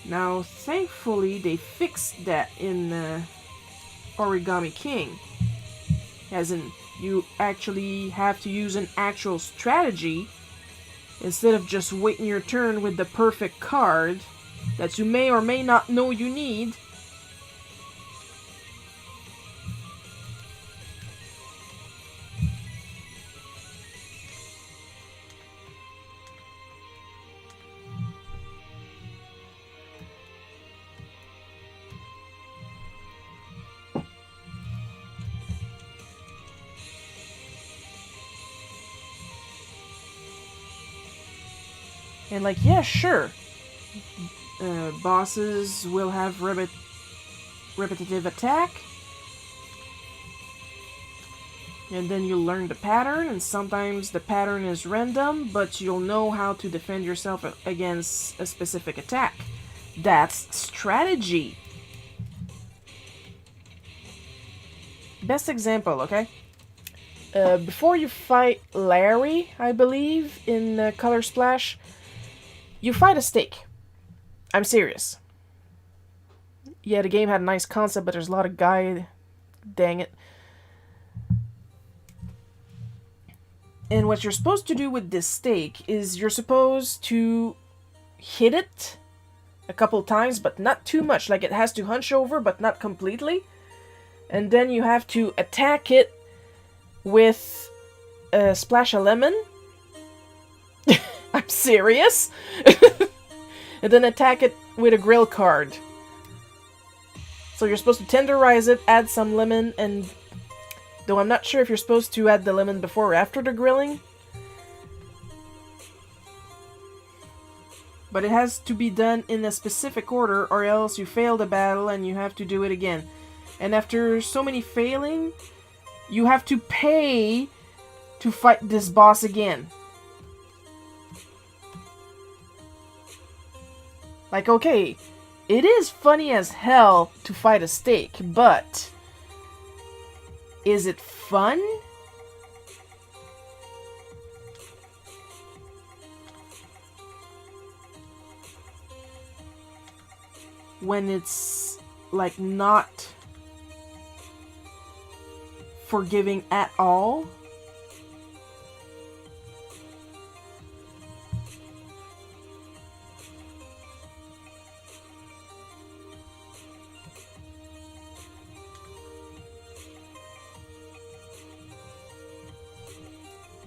Now, thankfully, they fixed that in Origami King. As in, you actually have to use an actual strategy instead of just waiting your turn with the perfect card that you may or may not know you need. And like, yeah, sure. Bosses will have repetitive attack. And then you'll learn the pattern, and sometimes the pattern is random, but you'll know how to defend yourself against a specific attack. That's strategy. Best example, okay? Before you fight Larry, I believe, in Color Splash, you fight a steak. I'm serious. Yeah, the game had a nice concept, but there's a lot of guy... Dang it. And what you're supposed to do with this steak is you're supposed to hit it a couple times, but not too much. Like, it has to hunch over, but not completely. And then you have to attack it with a splash of lemon. I'm serious. And then attack it with a grill card. So you're supposed to tenderize it, add some lemon, and... Though I'm not sure if you're supposed to add the lemon before or after the grilling. But it has to be done in a specific order, or else you fail the battle and you have to do it again. And after so many failing, you have to pay to fight this boss again. Like, okay, it is funny as hell to fight a steak, but... Is it fun? When it's, like, not forgiving at all?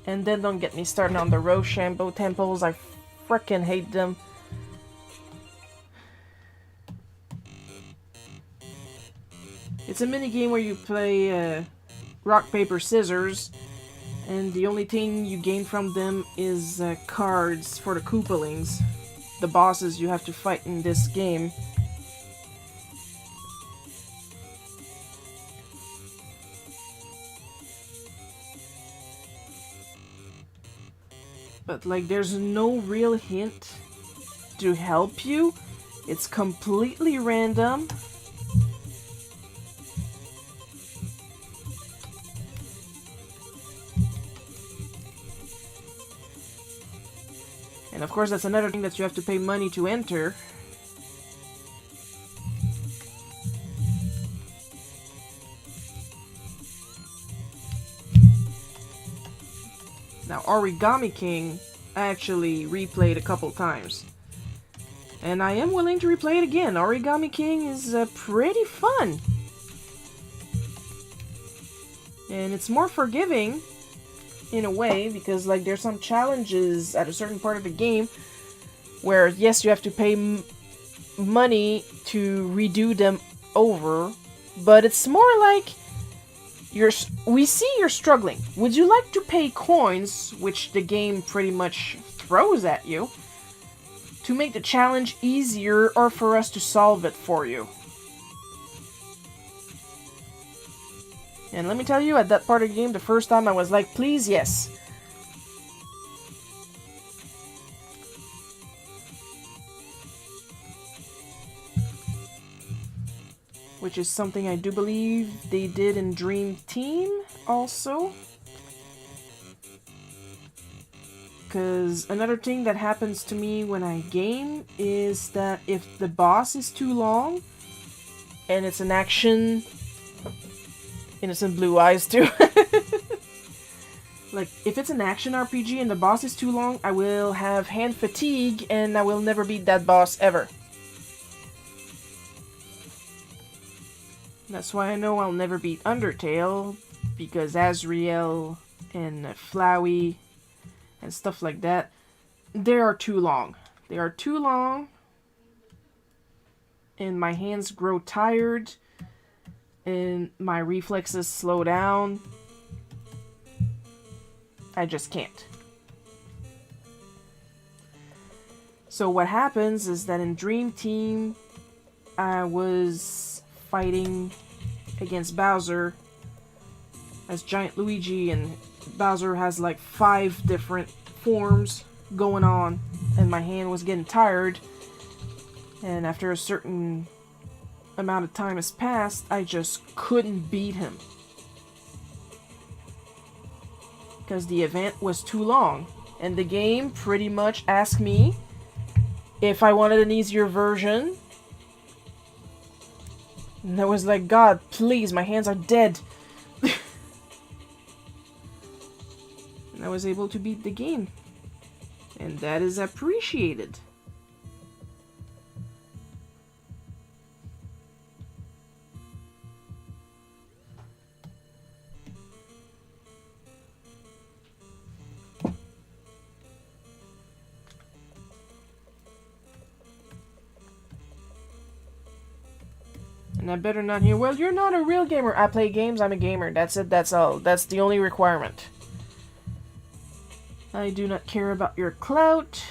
And then don't get me started on the Rochambeau temples. I frickin' hate them. It's a mini game where you play rock, paper, scissors, and the only thing you gain from them is cards for the Koopalings, the bosses you have to fight in this game. But like, there's no real hint to help you. It's completely random. And of course, that's another thing that you have to pay money to enter. Now, Origami King, I actually replayed a couple times. And I am willing to replay it again. Origami King is pretty fun. And it's more forgiving, in a way, because like there's some challenges at a certain part of the game where, yes, you have to pay money to redo them over, but it's more like we see you're struggling. Would you like to pay coins, which the game pretty much throws at you, to make the challenge easier or for us to solve it for you? And let me tell you, at that part of the game, the first time I was like, please, yes. Which is something I do believe they did in Dream Team also. Because another thing that happens to me when I game is that if the boss is too long, and it's an action... Innocent blue eyes too. Like, if it's an action RPG and the boss is too long, I will have hand fatigue and I will never beat that boss ever. That's why I know I'll never beat Undertale, because Azrael and Flowey and stuff like that, they are too long. They are too long, and my hands grow tired, and my reflexes slow down. I just can't. So what happens is that in Dream Team, I was fighting against Bowser as Giant Luigi, and Bowser has like 5 different forms going on, and my hand was getting tired, and after a certain amount of time has passed, I just couldn't beat him. Because the event was too long, and the game pretty much asked me if I wanted an easier version. And I was like, God, please, my hands are dead. And I was able to beat the game. And that is appreciated. And I better not hear, well, you're not a real gamer. I play games, I'm a gamer. That's it, that's all. That's the only requirement. I do not care about your clout.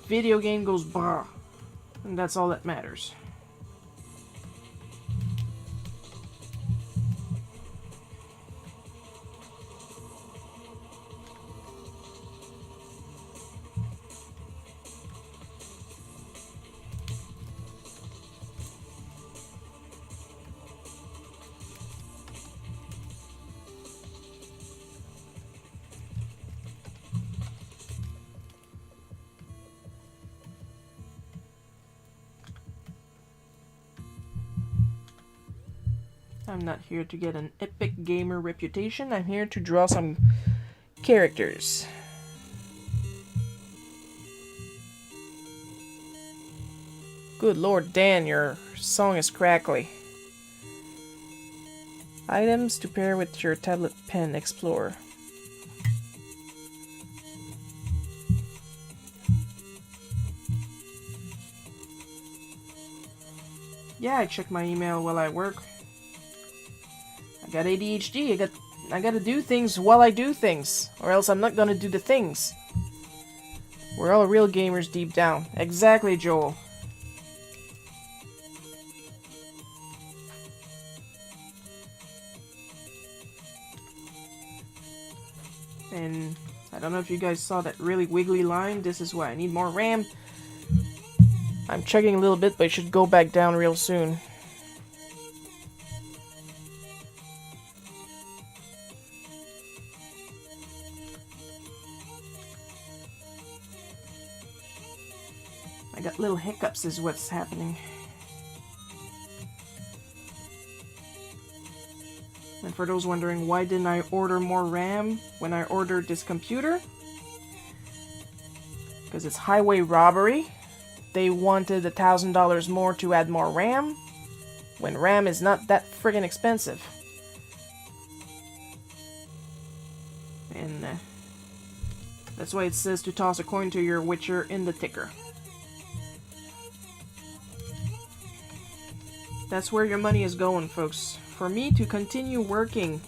Video game goes bah. And that's all that matters. I'm not here to get an epic gamer reputation. I'm here to draw some characters. Good Lord, Dan, your song is crackly. Items to pair with your tablet pen. Explore. Yeah, I check my email while I work. I got ADHD. I gotta do things while I do things, or else I'm not gonna do the things. We're all real gamers deep down. Exactly, Joel. And I don't know if you guys saw that really wiggly line. This is why I need more RAM. I'm chugging a little bit, but it should go back down real soon. I got little hiccups is what's happening. And for those wondering, why didn't I order more RAM when I ordered this computer? Because it's highway robbery. They wanted $1,000 more to add more RAM, when RAM is not that friggin' expensive. And that's why it says to toss a coin to your Witcher in the ticker. That's where your money is going, folks. For me to continue working.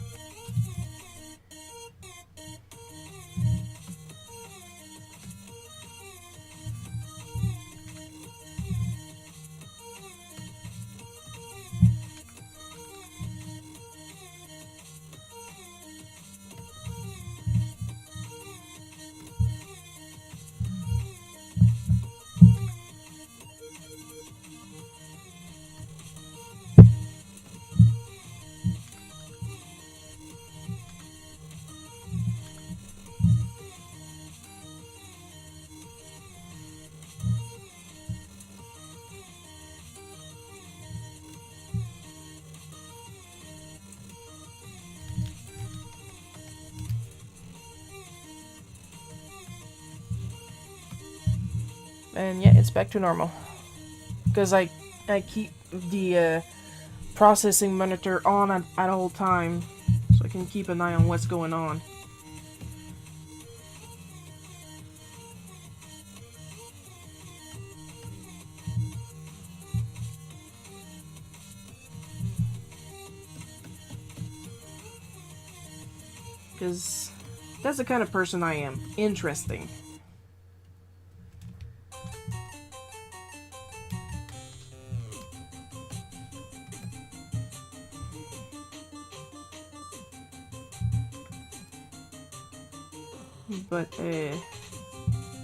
And yeah, it's back to normal. Because I keep the processing monitor on at all time, so I can keep an eye on what's going on. Because that's the kind of person I am. Interesting. But,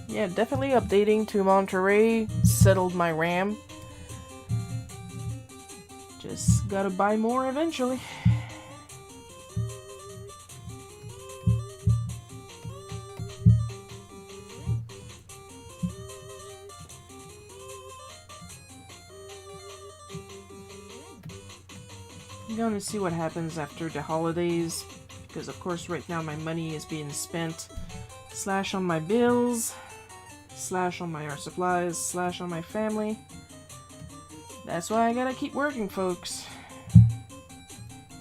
yeah, definitely updating to Monterey settled my RAM. Just gotta buy more eventually. I'm gonna see what happens after the holidays, because of course right now my money is being spent slash on my bills, slash on my art supplies, slash on my family. That's why I gotta keep working, folks.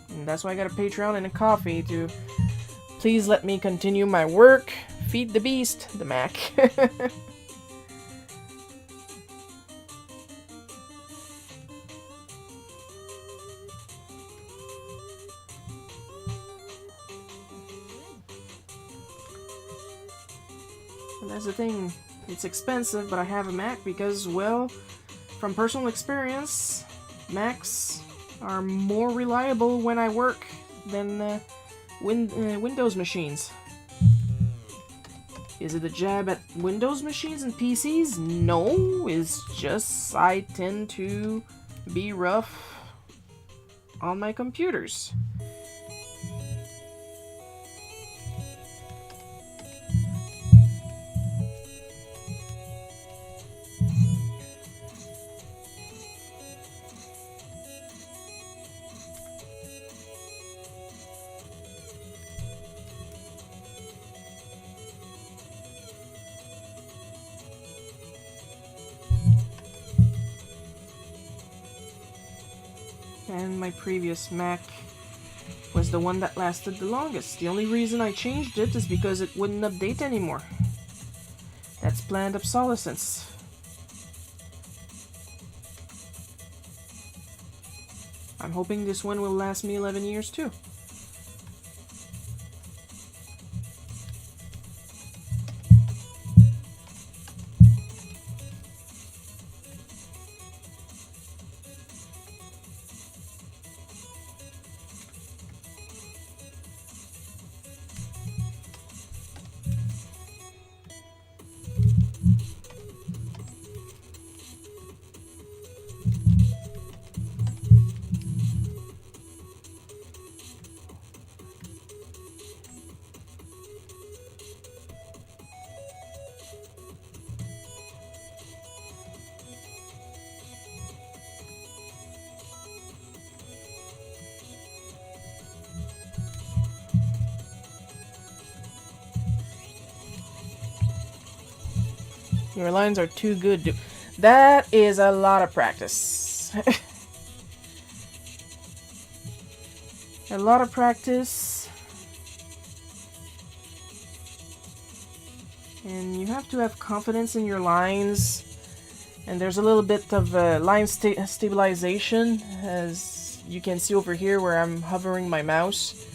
And that's why I got a Patreon and a coffee to please let me continue my work, feed the beast, the Mac. And that's the thing, it's expensive, but I have a Mac because, well, from personal experience, Macs are more reliable when I work than Windows machines. Is it a jab at Windows machines and PCs? No, it's just I tend to be rough on my computers. And my previous Mac was the one that lasted the longest. The only reason I changed it is because it wouldn't update anymore. That's planned obsolescence. I'm hoping this one will last me 11 years too. Your lines are too good. That is a lot of practice. A lot of practice. And you have to have confidence in your lines. And there's a little bit of line stabilization, as you can see over here where I'm hovering my mouse.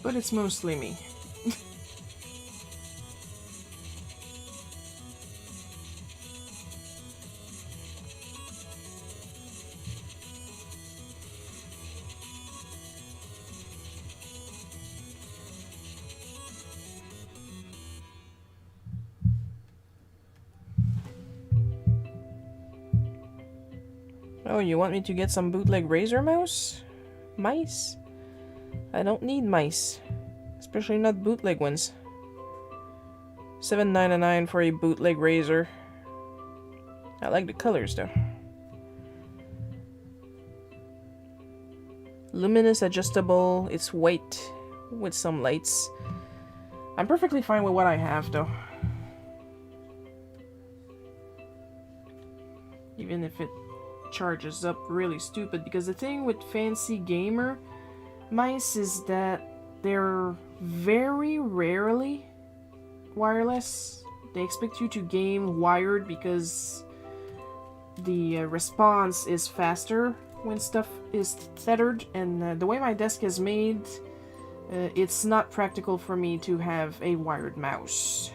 But it's mostly me. Oh, you want me to get some bootleg razor mouse? Mice? I don't need mice. Especially not bootleg ones. $7.99 for a bootleg razor. I like the colors though. Luminous adjustable. It's white with some lights. I'm perfectly fine with what I have though. Even if it charges up really stupid, because the thing with fancy gamer mice is that they're very rarely wireless. They expect you to game wired because the response is faster when stuff is tethered, and the way my desk is made, it's not practical for me to have a wired mouse.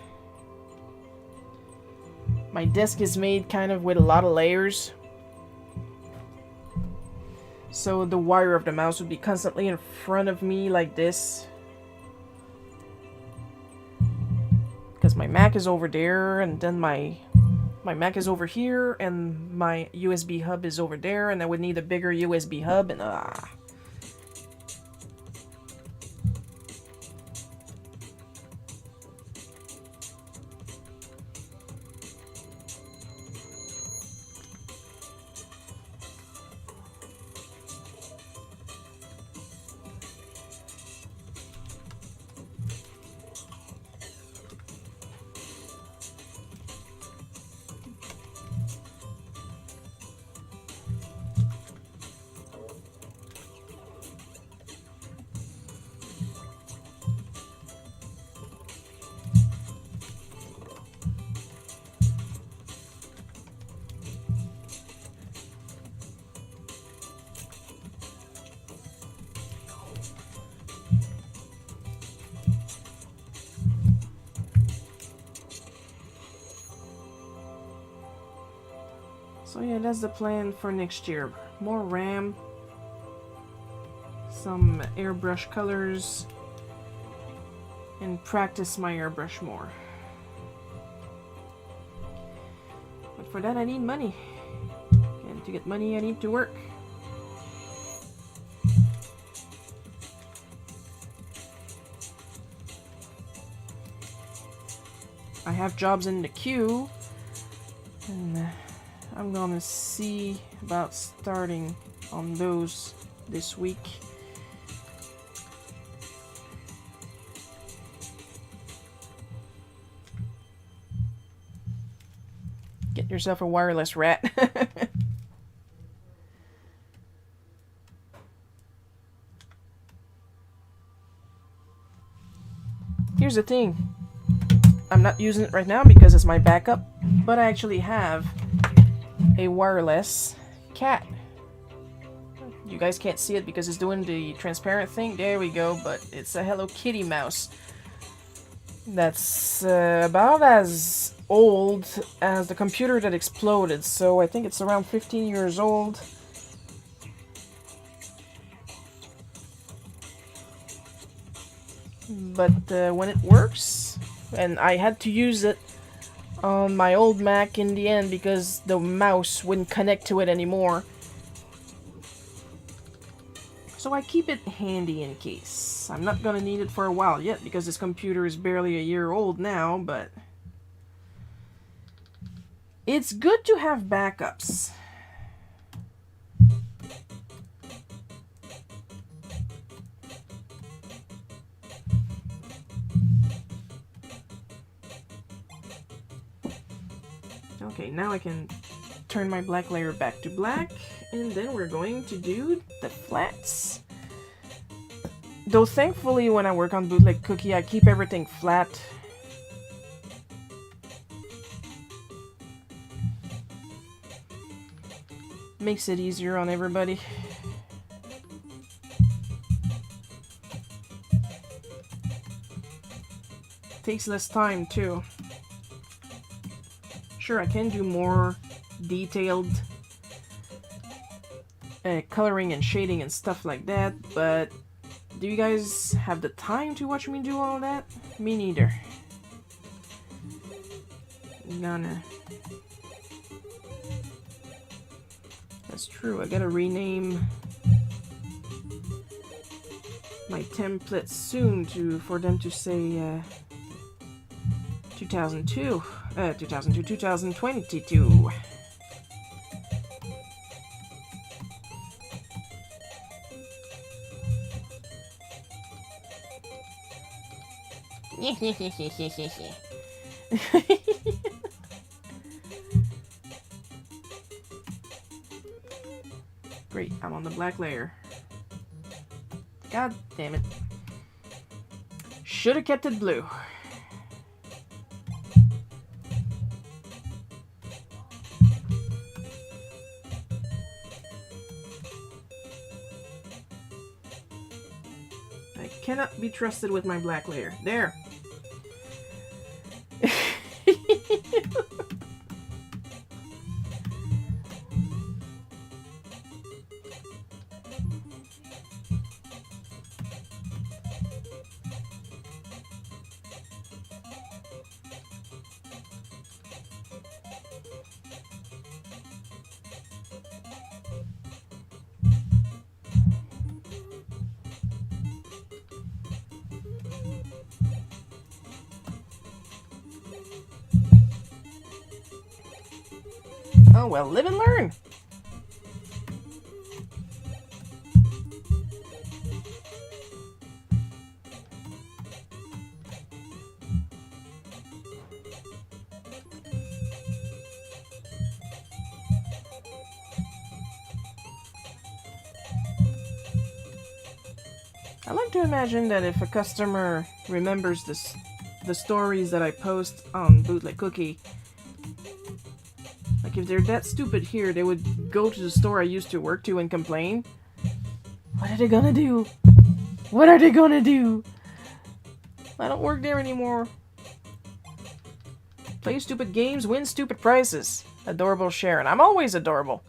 My desk is made kind of with a lot of layers, so the wire of the mouse would be constantly in front of me like this. Because my Mac is over there, and then my Mac is over here, and my USB hub is over there, and I would need a bigger USB hub, and so yeah, that's the plan for next year. More RAM, some airbrush colors, and practice my airbrush more. But for that I need money. And to get money I need to work. I have jobs in the queue, And I'm gonna see about starting on those this week. Get yourself a wireless rat. Here's the thing. I'm not using it right now because it's my backup, but I actually have a wireless cat. You guys can't see it because it's doing the transparent thing. There we go, but it's a Hello Kitty mouse. That's about as old as the computer that exploded, so I think it's around 15 years old. But when it works, and I had to use it on my old Mac in the end because the mouse wouldn't connect to it anymore. So I keep it handy in case. I'm not gonna need it for a while yet because this computer is barely a year old now, but it's good to have backups. Okay, now I can turn my black layer back to black, and then we're going to do the flats. Though thankfully when I work on Bootleg Cookie I keep everything flat. Makes it easier on everybody. Takes less time too. Sure, I can do more detailed coloring and shading and stuff like that, but do you guys have the time to watch me do all that? Me neither. That's true, I gotta rename my templates soon for them to say 2022. Great, I'm on the black layer. God damn it. Should have kept it blue. I cannot be trusted with my black layer. There. Oh well, live and learn. I like to imagine that if a customer remembers the stories that I post on Bootleg Cookie, like if they're that stupid here, they would go to the store I used to work to and complain. What are they gonna do? What are they gonna do? I don't work there anymore. Play stupid games, win stupid prizes. Adorable Sharon. I'm always adorable.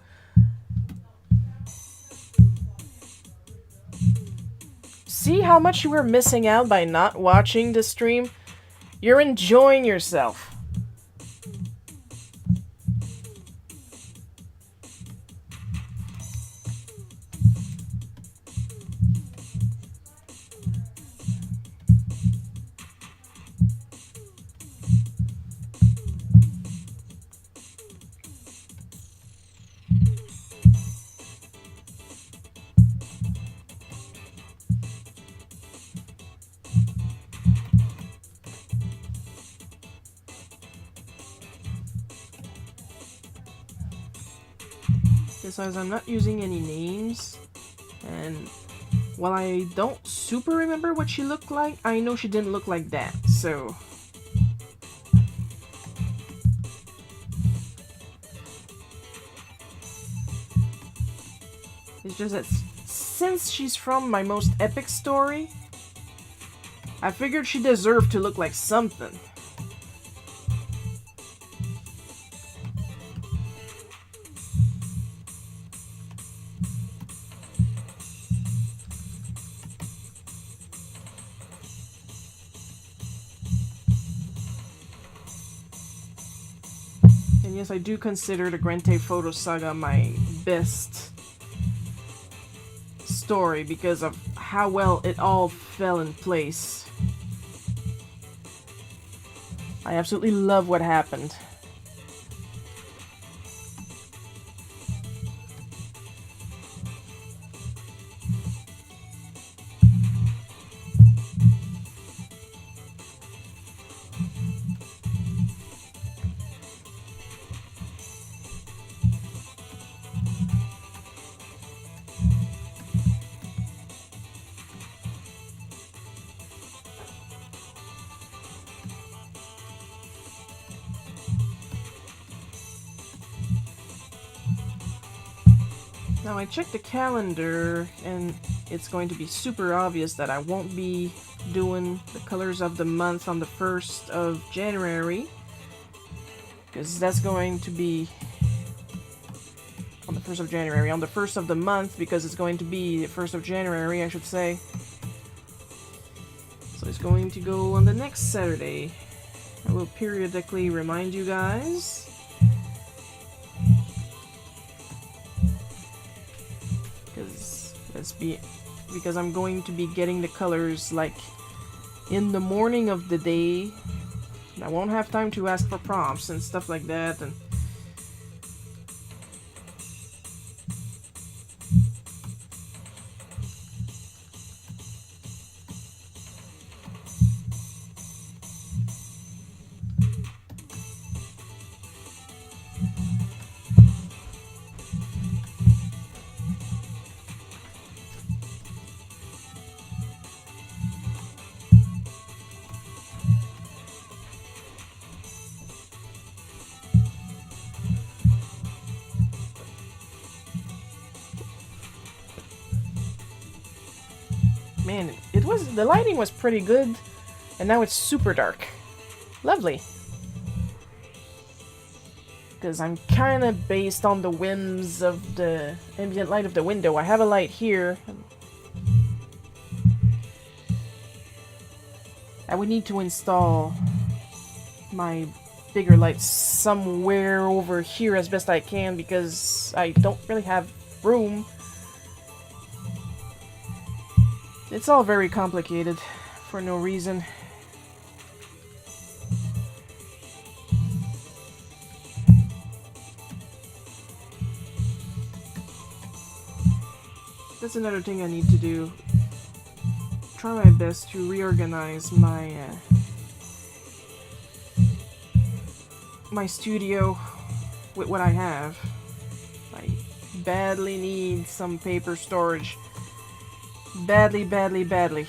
See how much you were missing out by not watching the stream? You're enjoying yourself. Besides, I'm not using any names, and while I don't super remember what she looked like, I know she didn't look like that, so... It's just that since she's from my most epic story, I figured she deserved to look like something. And yes, I do consider the Grante Photo Saga my best story because of how well it all fell in place. I absolutely love what happened. Now I checked the calendar and it's going to be super obvious that I won't be doing the colors of the month on the 1st of January, because that's going to be on the 1st of January, on the 1st of the month, because it's going to be the 1st of January, I should say. So it's going to go on the next Saturday. I will periodically remind you guys. Because I'm going to be getting the colors like in the morning of the day. I won't have time to ask for prompts and stuff like that, and man, the lighting was pretty good, and now it's super dark. Lovely. Because I'm kind of based on the whims of the ambient light of the window. I have a light here. I would need to install my bigger lights somewhere over here as best I can because I don't really have room. It's all very complicated for no reason. That's another thing I need to do. Try my best to reorganize my my studio with what I have. I badly need some paper storage. Badly, badly, badly.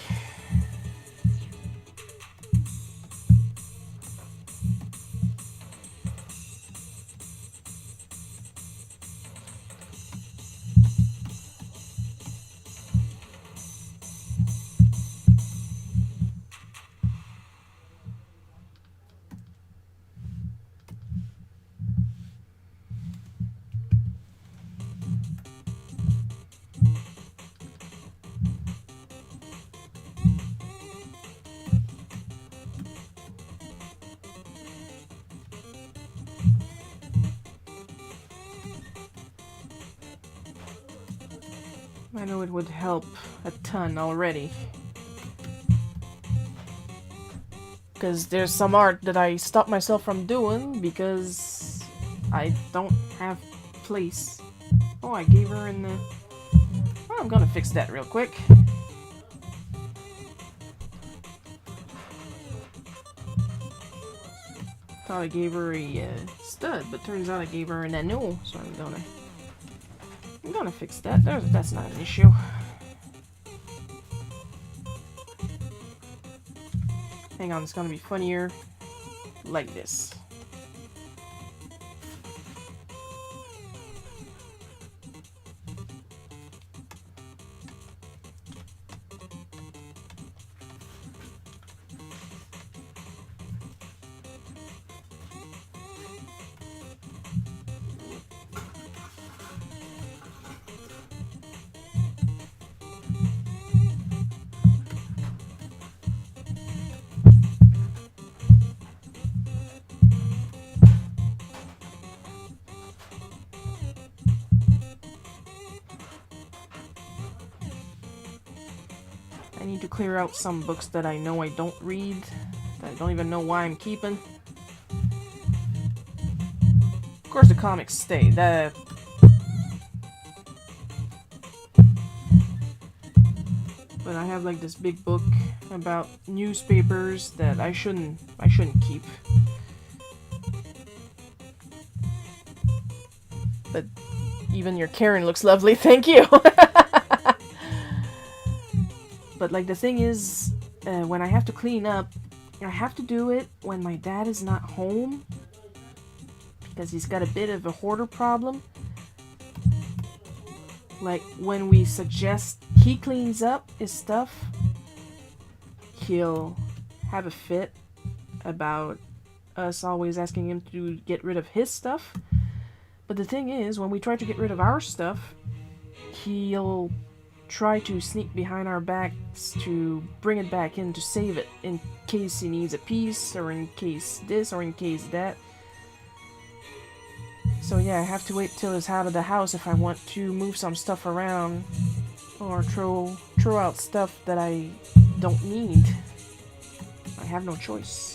I know it would help a ton already. Because there's some art that I stopped myself from doing because I don't have place. Oh, I gave her in the... Oh, I'm gonna fix that real quick. Thought I gave her a stud, but turns out I gave her an anneau, so I'm gonna gonna fix that. That's not an issue. Hang on, it's gonna be funnier like this. I need to clear out some books that I know I don't read, that I don't even know why I'm keeping. Of course the comics stay. But I have like this big book about newspapers that I shouldn't keep. But even your Karen looks lovely, thank you! But like the thing is, when I have to clean up, I have to do it when my dad is not home. Because he's got a bit of a hoarder problem. Like when we suggest he cleans up his stuff, he'll have a fit about us always asking him to get rid of his stuff. But the thing is, when we try to get rid of our stuff, he'll try to sneak behind our backs to bring it back in to save it in case he needs a piece, or in case this, or in case that. So yeah, I have to wait till he's out of the house if I want to move some stuff around or throw out stuff that I don't need. I have no choice.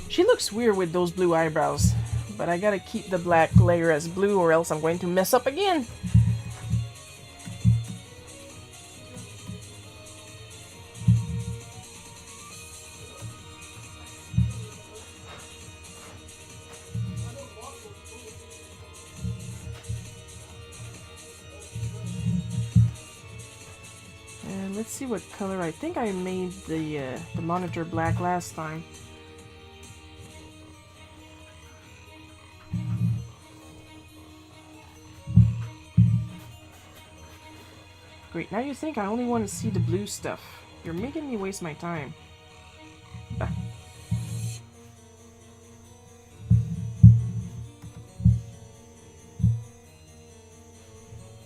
She looks weird with those blue eyebrows, but I gotta keep the black layer as blue or else I'm going to mess up again. And let's see what color. I think I made the monitor black last time. Great, now you think I only want to see the blue stuff. You're making me waste my time. Bah.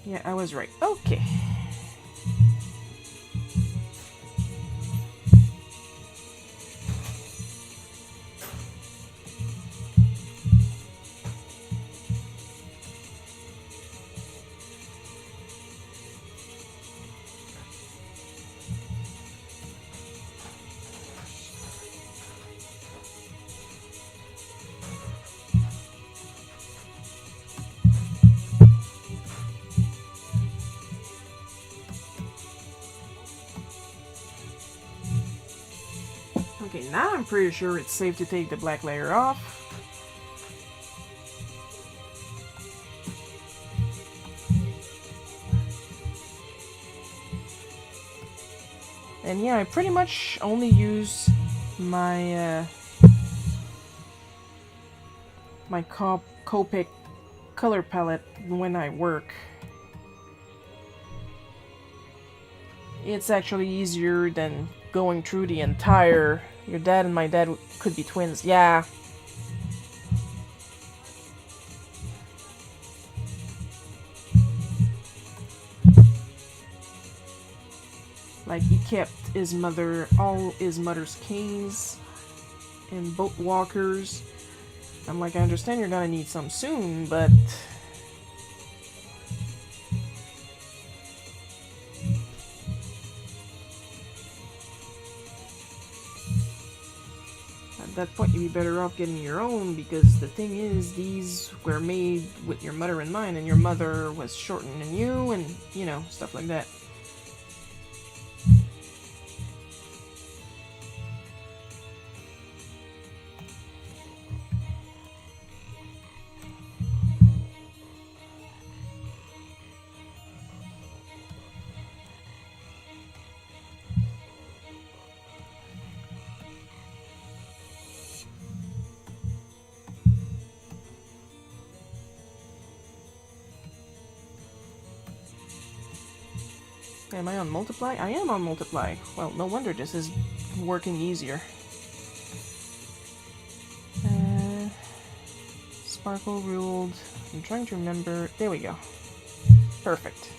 Yeah, I was right. Okay. Okay, now I'm pretty sure it's safe to take the black layer off. And yeah, I pretty much only use my my Copic color palette when I work. It's actually easier than going through the entire... Your dad and my dad could be twins. Yeah. Like, he kept all his mother's canes and boat walkers. I'm like, I understand you're gonna need some soon, but... At that point, you'd be better off getting your own, because the thing is, these were made with your mother in mind, and your mother was shorter than you, and, you know, stuff like that. Am I on multiply? I am on multiply. Well, no wonder this is working easier. Sparkle ruled. I'm trying to remember. There we go. Perfect.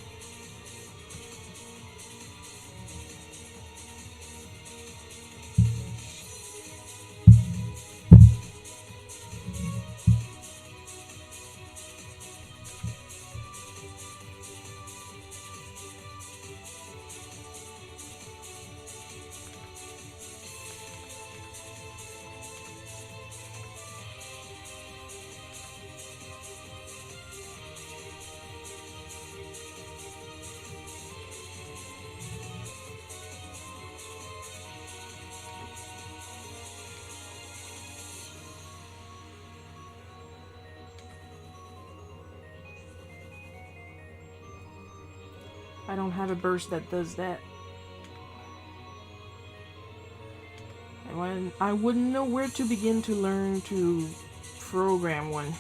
I don't have a burst that does that. And I wouldn't know where to begin to learn to program one.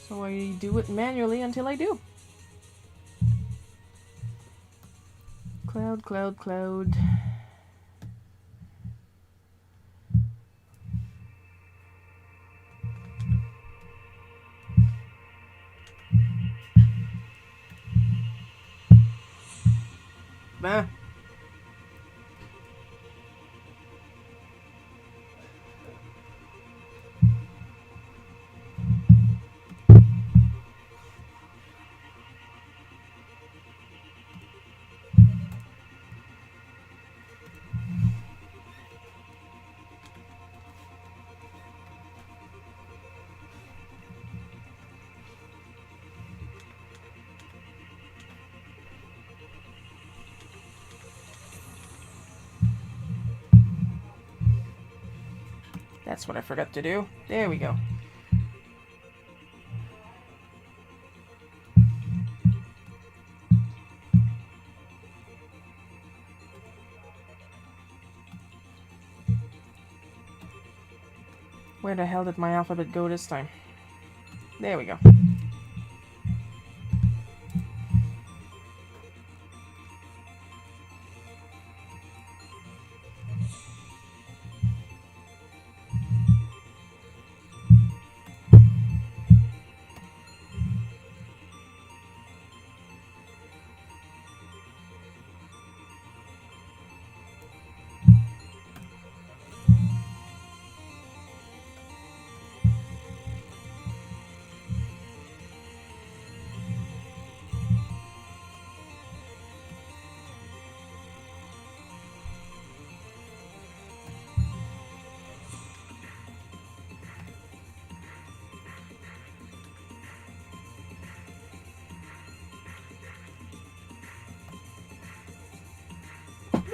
So I do it manually until I do. Cloud, cloud, cloud. Bah. That's what I forgot to do. There we go. Where the hell did my alphabet go this time? There we go.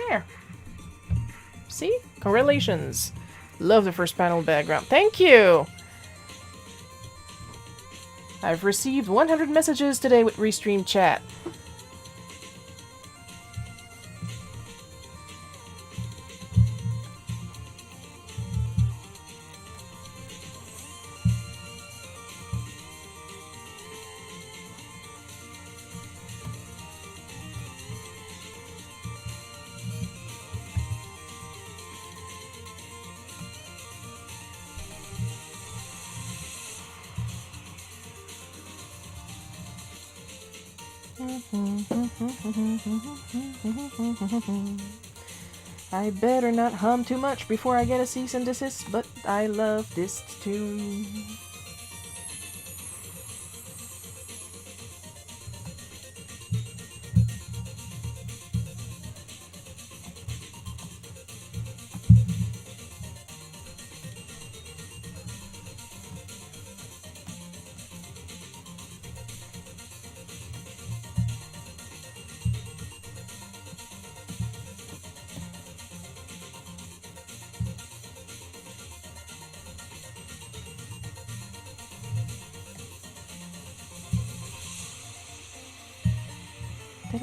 There. See? Correlations. Love the first panel background. Thank you! I've received 100 messages today with Restream Chat. I better not hum too much before I get a cease and desist, but I love this tune. Do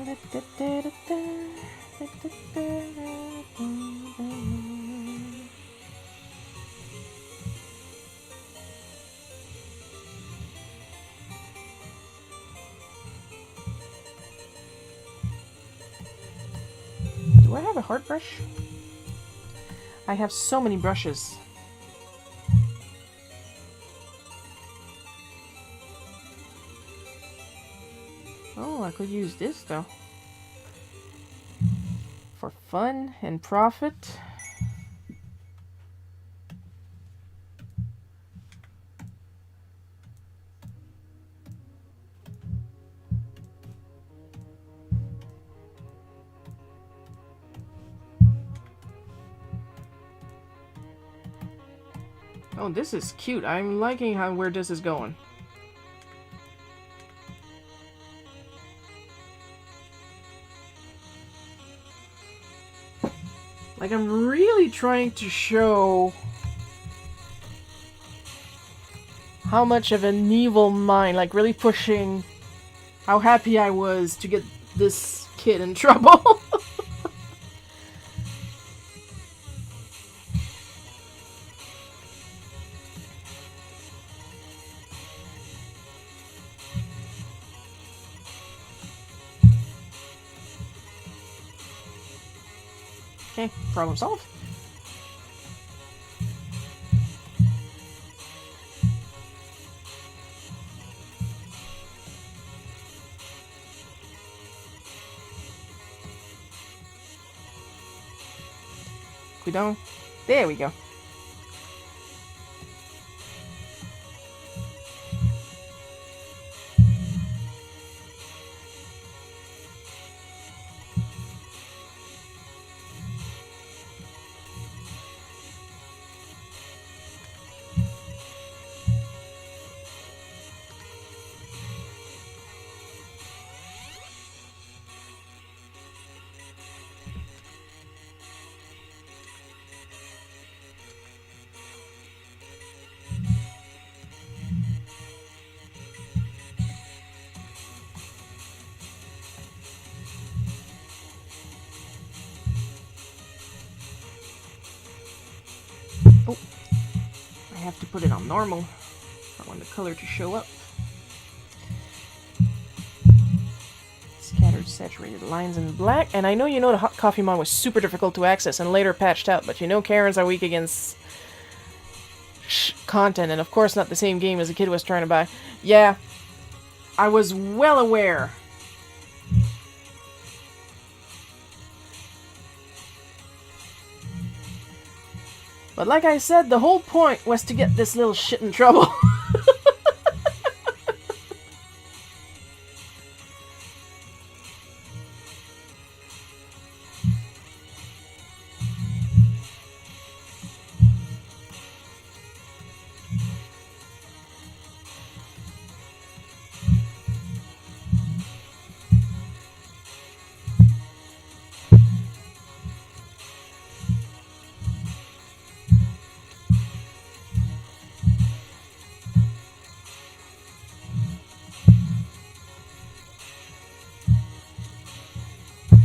I have a heart brush? I have so many brushes. Oh, I could use this though. For fun and profit. Oh, this is cute. I'm liking where this is going. Like, I'm really trying to show how much of an evil mind, like really pushing how happy I was to get this kid in trouble. Okay, problem solved. Guidon. There we go. Oh, I have to put it on normal. I want the color to show up. Scattered saturated lines in black. And I know you know the hot coffee mod was super difficult to access and later patched out, but you know Karens are weak against content, and of course not the same game as a kid was trying to buy. Yeah, I was well aware. But like I said, the whole point was to get this little shit in trouble.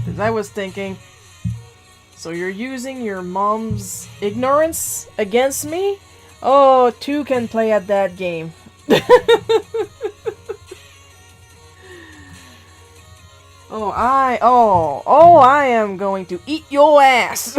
Because I was thinking, so you're using your mom's ignorance against me? Oh, two can play at that game. I am going to eat your ass.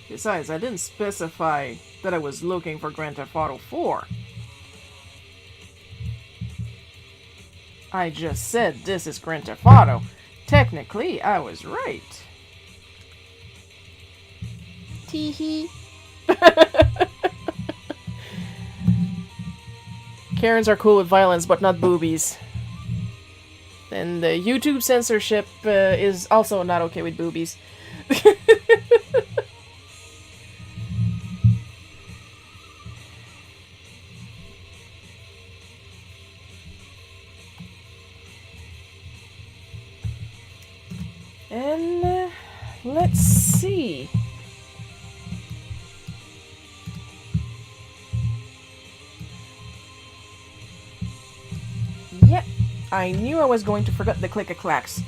Besides, I didn't specify that I was looking for Grand Theft Auto 4. I just said this is Grand Theft Auto. Technically, I was right. Teehee. Karens are cool with violence, but not boobies. And the YouTube censorship is also not okay with boobies. And let's see. Yep, I knew I was going to forget the click-a-clacks.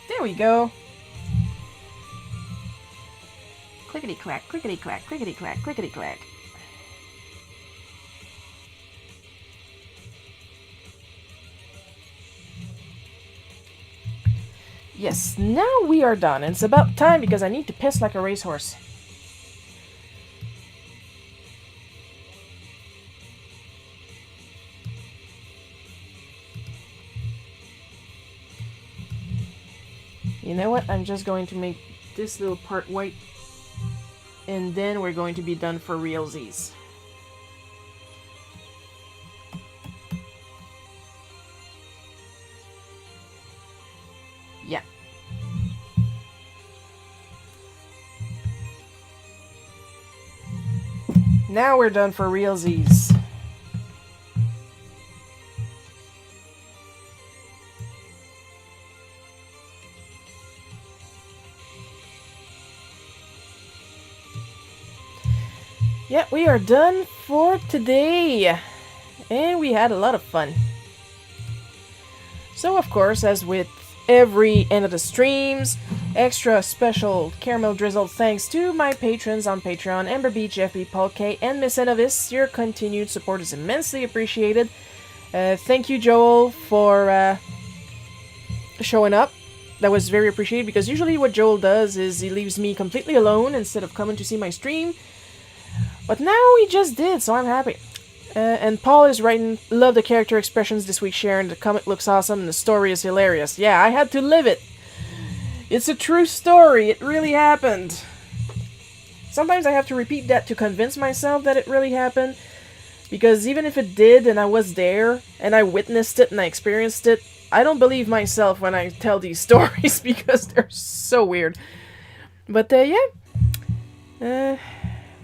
There we go. Clickety-clack, clickety-clack, clickety-clack, clickety-clack. Yes, now we are done. And it's about time because I need to piss like a racehorse. You know what? I'm just going to make this little part white. And then we're going to be done for realsies. Yeah. Now we're done for realsies. Yeah, we are done for today. And we had a lot of fun. So, of course, as with every end of the streams, extra special caramel drizzled thanks to my patrons on Patreon, Amber Beach, FB, Paul K, and Miss Enovis. Your continued support is immensely appreciated. Thank you, Joel, for showing up. That was very appreciated because usually what Joel does is he leaves me completely alone instead of coming to see my stream. But now he just did, so I'm happy. And Paul is writing, love the character expressions this week, Sharon. The comic looks awesome and the story is hilarious. Yeah, I had to live it. It's a true story. It really happened. Sometimes I have to repeat that to convince myself that it really happened. Because even if it did and I was there and I witnessed it and I experienced it, I don't believe myself when I tell these stories because they're so weird. But yeah.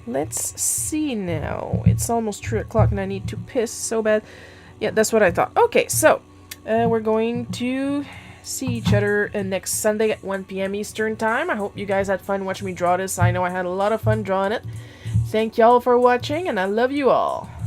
Let's see now. It's almost 3 o'clock and I need to piss so bad. Yeah, that's what I thought. Okay, so we're going to see each other next Sunday at 1 p.m. Eastern Time. I hope you guys had fun watching me draw this. I know I had a lot of fun drawing it. Thank y'all for watching and I love you all.